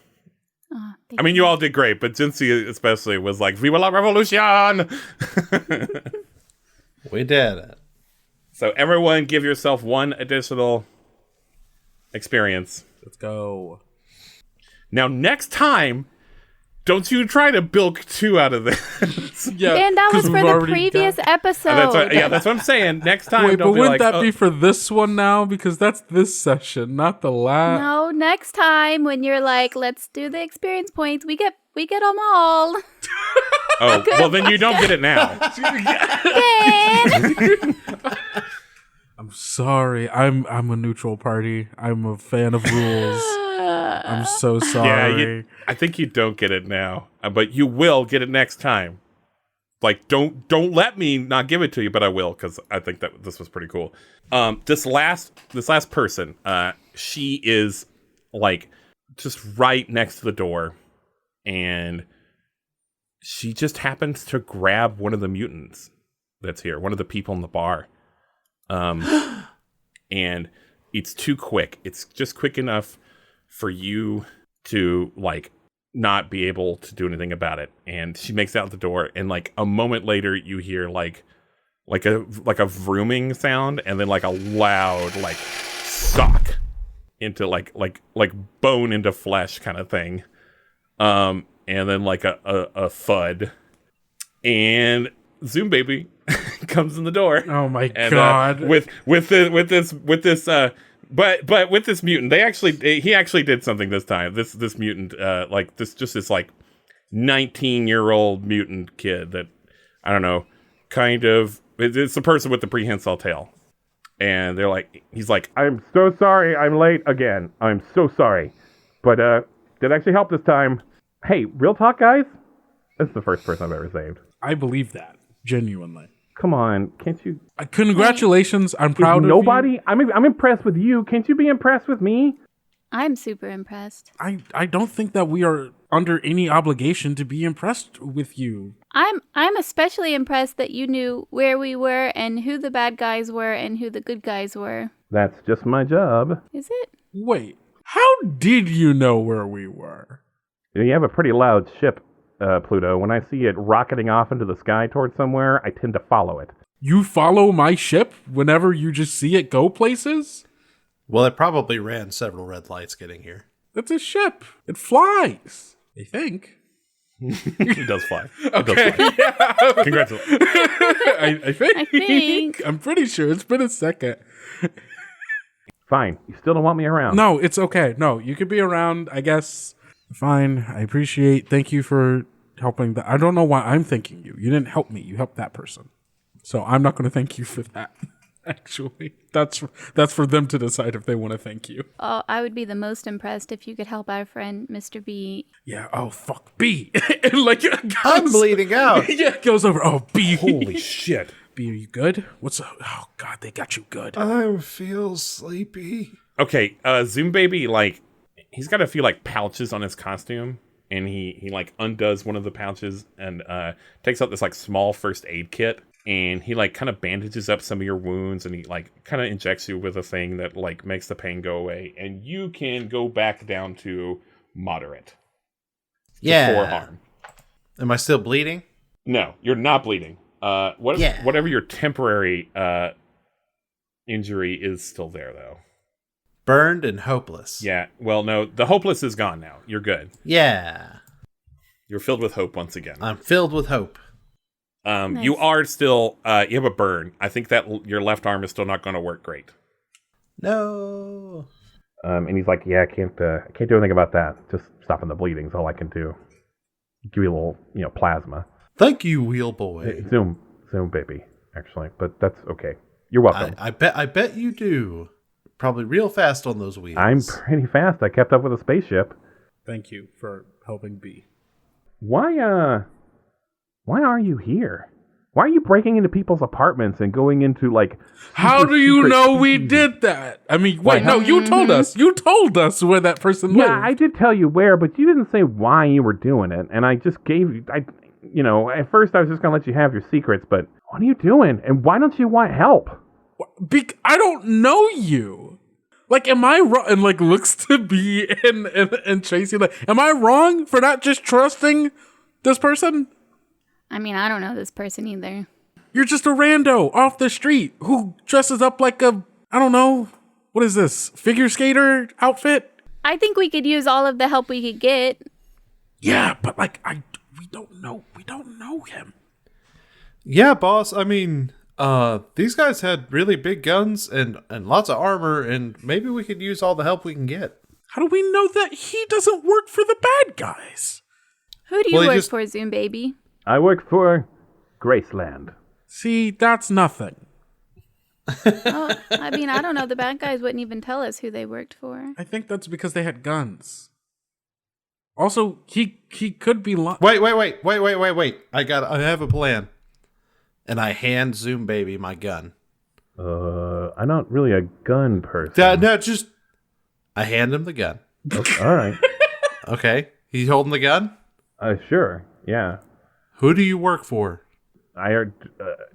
Oh, I mean, you all did great, but Jincy especially was like, "Viva la revolution!" We did it. So everyone, give yourself one additional experience. Let's go. Now, next time, don't you try to bilk 2 out of this. Yeah, and that was 'cause for we've the already previous done- episode. That's what I'm saying. Next time, Wait, don't but be wouldn't like, that be for this one now? Because that's this session, not the last. No, next time when you're like, let's do the experience points, we get them all. oh, well, then you don't get it now. Then I'm sorry. I'm a neutral party. I'm a fan of rules. I'm so sorry. I think you don't get it now, but you will get it next time. Like, don't let me not give it to you, but I will, because I think that this was pretty cool. This last person, she is like just right next to the door, and she just happens to grab one of the mutants that's here, one of the people in the bar. And it's too quick. It's just quick enough for you to like not be able to do anything about it. And she makes it out the door, and like a moment later you hear like a vrooming sound, and then like a loud like sock into like bone into flesh kind of thing. And then like a thud, and Zoom Baby comes in the door. Oh my and, god! With this mutant, he actually did something this time. This mutant, this 19-year-old mutant kid that I don't know, kind of. It's the person with the prehensile tail, and he's like, "I'm so sorry, I'm late again. I'm so sorry, but did actually help this time. Hey, real talk, guys. This is the first person I've ever saved. I believe that genuinely. Come on, can't you? Congratulations! I'm proud of nobody. you. I'm impressed with you. Can't you be impressed with me? I'm super impressed. I don't think that we are under any obligation to be impressed with you. I'm especially impressed that you knew where we were and who the bad guys were and who the good guys were. That's just my job. Is it? Wait, how did you know where we were? You have a pretty loud ship, Pluto. When I see it rocketing off into the sky towards somewhere, I tend to follow it. You follow my ship whenever you just see it go places? Well, it probably ran several red lights getting here. It's a ship. It flies. I think. It does fly. Okay. Yeah. Congratulations. I think. I think. I'm pretty sure. It's been a second. Fine. You still don't want me around. No, it's okay. No, you could be around, I guess. Fine. I appreciate. Thank you for helping. I don't know why I'm thanking you. You didn't help me. You helped that person. So I'm not going to thank you for that. Actually, that's for them to decide if they want to thank you. Oh, I would be the most impressed if you could help our friend Mr. B. Yeah. Oh fuck, B. And like I'm bleeding out. Yeah, it goes over. Oh, B. Holy shit. B, are you good? What's up? Oh god, they got you good. I feel sleepy. Okay, Zoom Baby, he's got a few pouches on his costume, and he undoes one of the pouches and takes out this small first aid kit, and he kind of bandages up some of your wounds, and he kind of injects you with a thing that makes the pain go away, and you can go back down to moderate. Yeah. 4 harm. Am I still bleeding? No, you're not bleeding. Whatever your temporary injury is still there though. Burned and hopeless. Yeah. Well, no, the hopeless is gone now. You're good. Yeah. You're filled with hope once again. I'm filled with hope. Nice. You are still, you have a burn. I think that your left arm is still not going to work great. No. And he's like, yeah, I can't do anything about that. Just stopping the bleeding is all I can do. Give you a little, plasma. Thank you, wheel boy. Zoom Baby, actually, but that's okay. You're welcome. I bet you do. probably real fast on those wheels. I'm pretty fast. I kept up with a spaceship. Thank you for helping B. Why are you here? Why are you breaking into people's apartments and going into, like... How super do you secret know we keys? did that? I mean, Why, wait, no, you told us. You told us where that person lived. Yeah, I did tell you where, but you didn't say why you were doing it. And I just gave you... at first I was just going to let you have your secrets, but what are you doing? And why don't you want help? I don't know you. Like, am I wrong? And, like, looks to be and Tracy, like, am I wrong for not just trusting this person? I mean, I don't know this person either. You're just a rando off the street who dresses up like a, I don't know, what is this, figure skater outfit? I think we could use all of the help we could get. Yeah, but like, we don't know him. Yeah, boss. I mean, these guys had really big guns and lots of armor, and maybe we could use all the help we can get. How do we know that he doesn't work for the bad guys? Who do you work just- for, Zoom Baby? I work for Graceland. See, that's nothing. Well, I mean, I don't know. The bad guys wouldn't even tell us who they worked for. I think that's because they had guns. Also, he could be lying. Wait. I have a plan. And I hand Zoom Baby my gun. I'm not really a gun person. I hand him the gun. All right. Okay. He's holding the gun? Sure. Yeah. Who do you work for? I heard.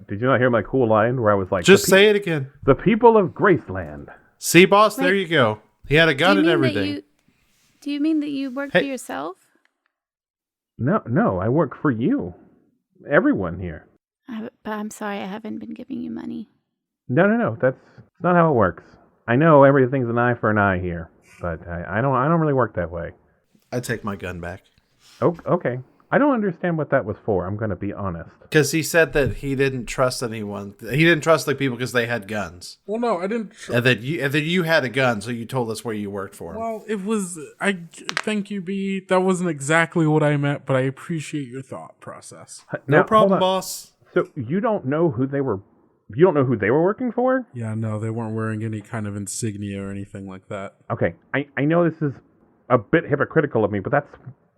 Did you not hear my cool line where I was like, Just say it again. The people of Graceland. See, boss, there Wait. you go. He had a gun and everything. Do you mean that you work for yourself? No, I work for you. Everyone here. But I'm sorry, I haven't been giving you money. No. That's not how it works. I know everything's an eye for an eye here, but I don't really work that way. I take my gun back. Oh, okay. I don't understand what that was for. I'm going to be honest. Because he said that he didn't trust anyone. He didn't trust the people because they had guns. Well, no, I didn't. And that you had a gun, so you told us where you worked for him. Well, it was. Thank you, B. That wasn't exactly what I meant, but I appreciate your thought process. No Now, problem, hold on. boss. So you don't know who they were. You don't know who they were working for? Yeah, no, they weren't wearing any kind of insignia or anything like that. Okay, I know this is a bit hypocritical of me, but that's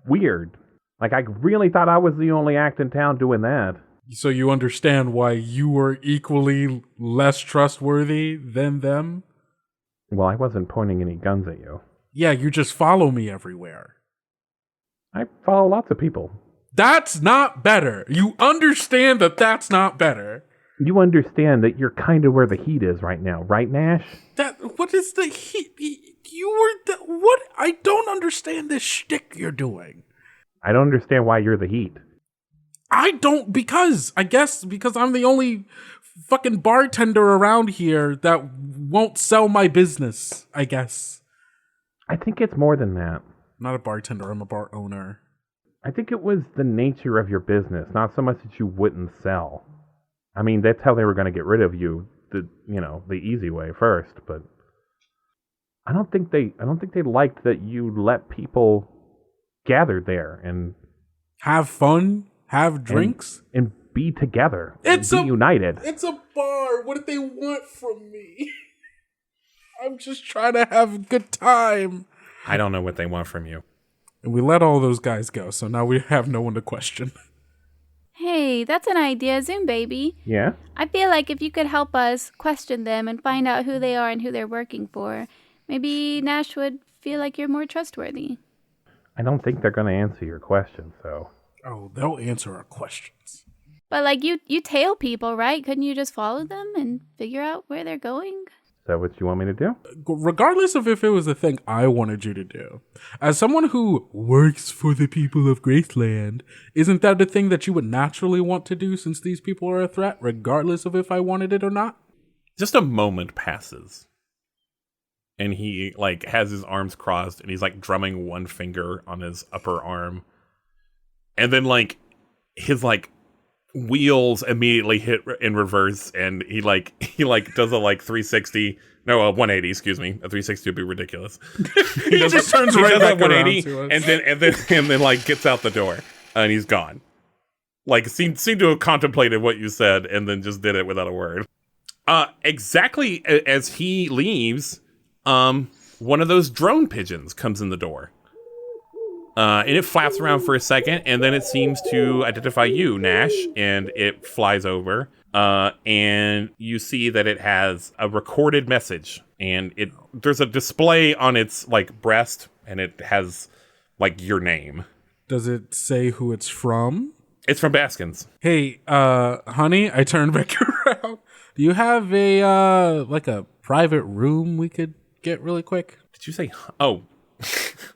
weird. Like, I really thought I was the only act in town doing that. So you understand why you were equally less trustworthy than them? Well, I wasn't pointing any guns at you. Yeah, you just follow me everywhere. I follow lots of people. That's not better. You understand that that's not better. You understand that you're kind of where the heat is right now, right, Nash? What is the heat? You were what? I don't understand this shtick you're doing. I don't understand why you're the heat. I guess because I'm the only fucking bartender around here that won't sell my business, I guess. I think it's more than that. I'm not a bartender, I'm a bar owner. I think it was the nature of your business, not so much that you wouldn't sell. I mean, that's how they were going to get rid of you, the easy way first, but I don't think they liked that you let people gather there and Have fun, have drinks. and be together. It's and be united. It's a bar. What did they want from me? I'm just trying to have a good time. I don't know what they want from you. And we let all those guys go, so now we have no one to question. Hey, that's an idea, Zoom Baby. Yeah? I feel like if you could help us question them and find out who they are and who they're working for, maybe Nash would feel like you're more trustworthy. I don't think they're going to answer your question, so. Oh, they'll answer our questions. But like you tail people, right? Couldn't you just follow them and figure out where they're going? Is that what you want me to do? Regardless of if it was the thing I wanted you to do, as someone who works for the people of Graceland, isn't that the thing that you would naturally want to do since these people are a threat, regardless of if I wanted it or not? Just a moment passes. And he has his arms crossed and he's drumming one finger on his upper arm. And then his wheels immediately hit in reverse and he does a 360, no, a 180, excuse me. A 360 would be ridiculous. He just turns he right does back a 180 around to us. and then gets out the door and he's gone. Seemed to have contemplated what you said and then just did it without a word. Exactly as he leaves, one of those drone pigeons comes in the door. And it flaps around for a second, and then it seems to identify you, Nash, and it flies over. And you see that it has a recorded message, and there's a display on its like breast, and it has like your name. Does it say who it's from? It's from Baskins. Hey, honey, I turned back around. Do you have a like a private room we could get really quick? Did you say? Oh,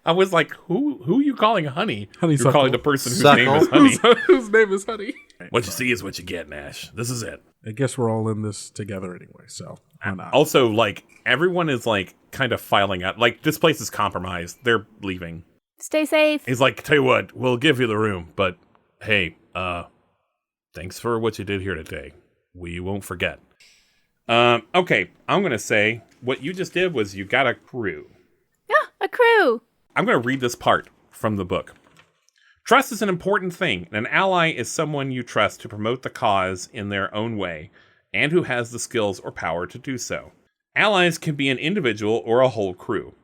I was like, who are you calling honey? Honeysuckle. You're calling the person whose Suckle. name is honey. Whose name is Honey? What you see is what you get, Nash. This is it. I guess we're all in this together anyway, so why not? Also, like, everyone is like kind of filing out. Like, this place is compromised. They're leaving. Stay safe. He's like, tell you what, we'll give you the room, but hey, thanks for what you did here today. We won't forget. Okay, I'm gonna say what you just did was you got a crew. Yeah, a crew. I'm gonna read this part from the book. Trust is an important thing, and an ally is someone you trust to promote the cause in their own way, and who has the skills or power to do so. Allies can be an individual or a whole crew.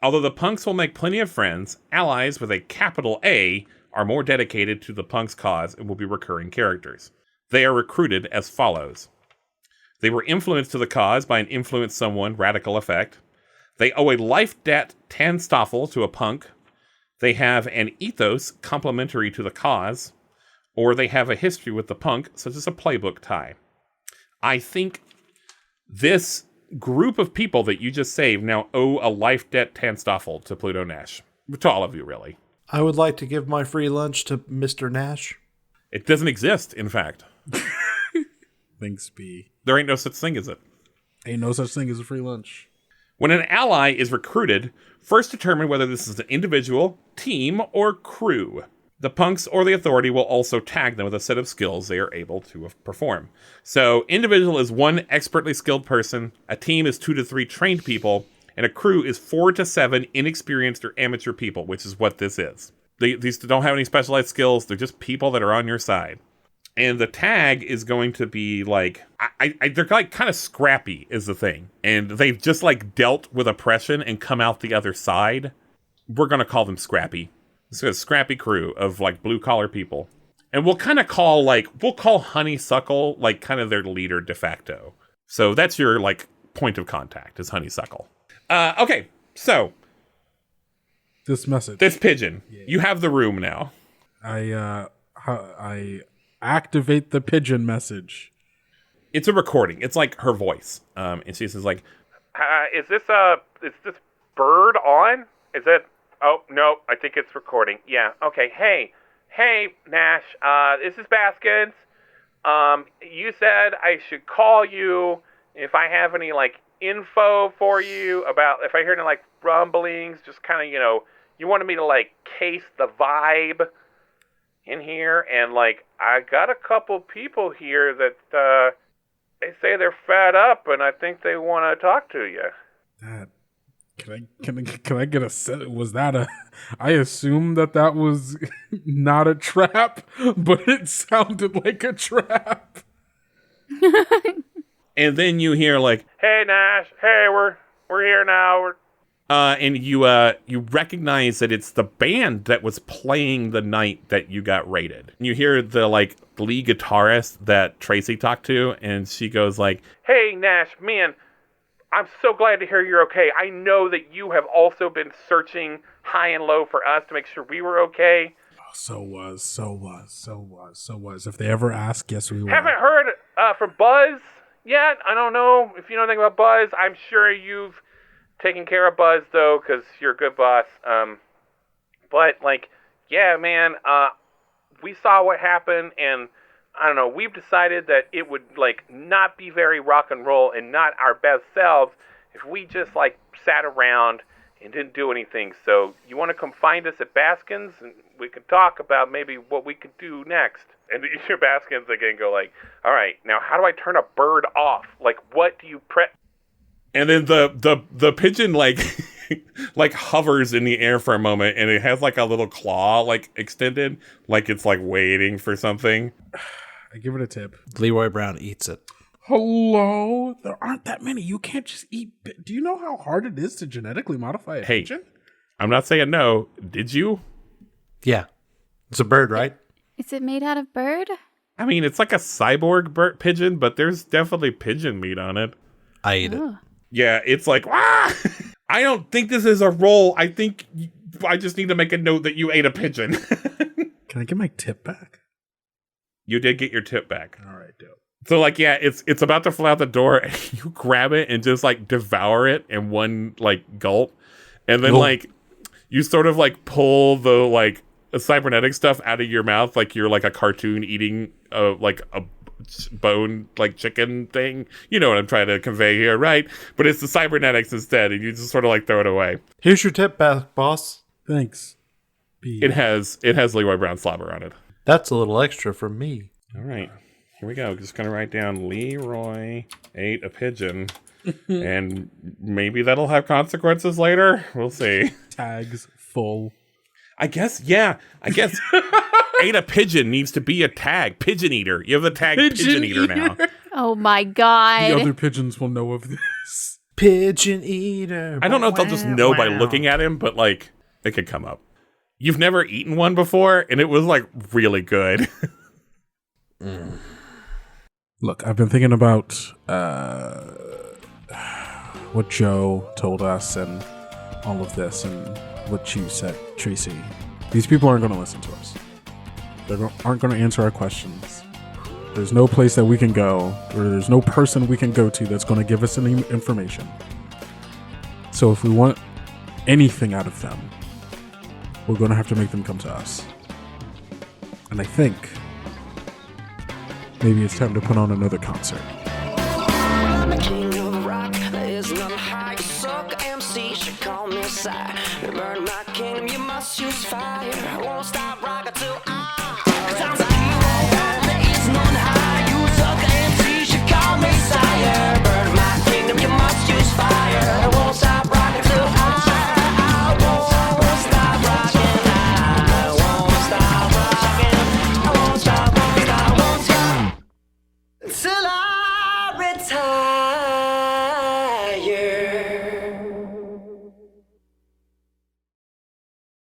Although the punks will make plenty of friends, allies with a capital A are more dedicated to the punk's cause and will be recurring characters. They are recruited as follows. They were influenced to the cause by an influence someone radical effect. They owe a life debt Tanstoffel to a punk. They have an ethos complementary to the cause, or they have a history with the punk, such as a playbook tie. I think this group of people that you just saved now owe a life debt Tanstoffel to Pluto Nash. To all of you, really. I would like to give my free lunch to Mr. Nash. It doesn't exist, in fact. Thanks, B. There ain't no such thing as it. Ain't no such thing as a free lunch. When an ally is recruited, first determine whether this is an individual, team, or crew. The punks or the authority will also tag them with a set of skills they are able to perform. So, individual is one expertly skilled person, a team is 2 to 3 trained people, and a crew is 4 to 7 inexperienced or amateur people, which is what this is. These don't have any specialized skills, they're just people that are on your side. And the tag is going to be like, they're like kind of scrappy is the thing. And they've just like dealt with oppression and come out the other side. We're going to call them scrappy. It's a scrappy crew of like blue collar people. And we'll kind of call we'll call Honeysuckle like kind of their leader de facto. So that's your like point of contact is Honeysuckle. Okay, so. This message. This pigeon. Yeah. You have the room now. I activate the pigeon message. It's a recording. It's like her voice. And she says like, is this bird on? Is it? Oh, no, I think it's recording. Yeah, okay. Hey, Nash, this is Baskins. You said I should call you if I have any, like, info for you about, if I hear any, like, rumblings, just kind of, you wanted me to, like, case the vibe in here, and, like, I got a couple people here that, they say they're fed up, and I think they want to talk to you. That, can I get a set? Was that a, I assume that was not a trap, but it sounded like a trap. And then you hear, like, hey, Nash, hey, we're here now, and you recognize that it's the band that was playing the night that you got raided. And you hear the lead guitarist that Tracy talked to, and she goes like, hey, Nash, man, I'm so glad to hear you're okay. I know that you have also been searching high and low for us to make sure we were okay. So was. If they ever ask, yes, we were. Haven't heard from Buzz yet. I don't know if you know anything about Buzz. I'm sure you've taking care of Buzz, though, because you're a good boss. But, yeah, man, we saw what happened, and, I don't know, we've decided that it would, not be very rock and roll and not our best selves if we just, sat around and didn't do anything. So, you want to come find us at Baskins, and we can talk about maybe what we could do next. And your Baskins again go all right, now how do I turn a bird off? What do you And then the pigeon hovers in the air for a moment, and it has a little claw extended, it's waiting for something. I give it a tip. Leroy Brown eats it. Hello? There aren't that many. You can't just eat. Do you know how hard it is to genetically modify a pigeon? I'm not saying no. Did you? Yeah. It's a bird, right? Is it made out of bird? I mean, it's like a cyborg pigeon, but there's definitely pigeon meat on it. I ate it. Yeah, it's like, ah! I don't think this is a roll. I think I just need to make a note that you ate a pigeon. Can I get my tip back? You did get your tip back. All right, dope. So, like, yeah, it's about to fly out the door, and you grab it and just, like, devour it in one, like, gulp. And then, like, you sort of, like, pull the, like, cybernetic stuff out of your mouth like you're, like, a cartoon eating, like, a bone, like, chicken thing. You know what I'm trying to convey here, right? But it's the cybernetics instead, and you just sort of, like, throw it away. Here's your tip back, boss. Thanks. It has Leroy Brown slobber on it. That's a little extra from me. All right. Here we go. Just going to write down Leroy ate a pigeon. And maybe that'll have consequences later. We'll see. Tags full. I guess ate a pigeon needs to be a tag. Pigeon eater. You have the tag pigeon eater now. Oh my god. The other pigeons will know of this. Pigeon eater. I don't know if they'll just know by looking at him, but like it could come up. You've never eaten one before, and it was like really good. Look, I've been thinking about what Joe told us and all of this and what you said, Tracy. These people aren't going to listen to us. They aren't going to answer our questions. There's no place that we can go, or there's no person we can go to that's going to give us any information. So if we want anything out of them, we're going to have to make them come to us. And I think maybe it's time to put on another concert. I'm a king of rock, there is none high. You suck MC, should call me sire. You burn my kingdom, you must use fire. I won't stop rocking till cause I'm the king of rock, there is none high. You suck MC, should call me sire. Burn my kingdom, you must use fire. I won't stop rocking till I won't stop rocking. I won't stop rocking. I won't stop. Till I retire.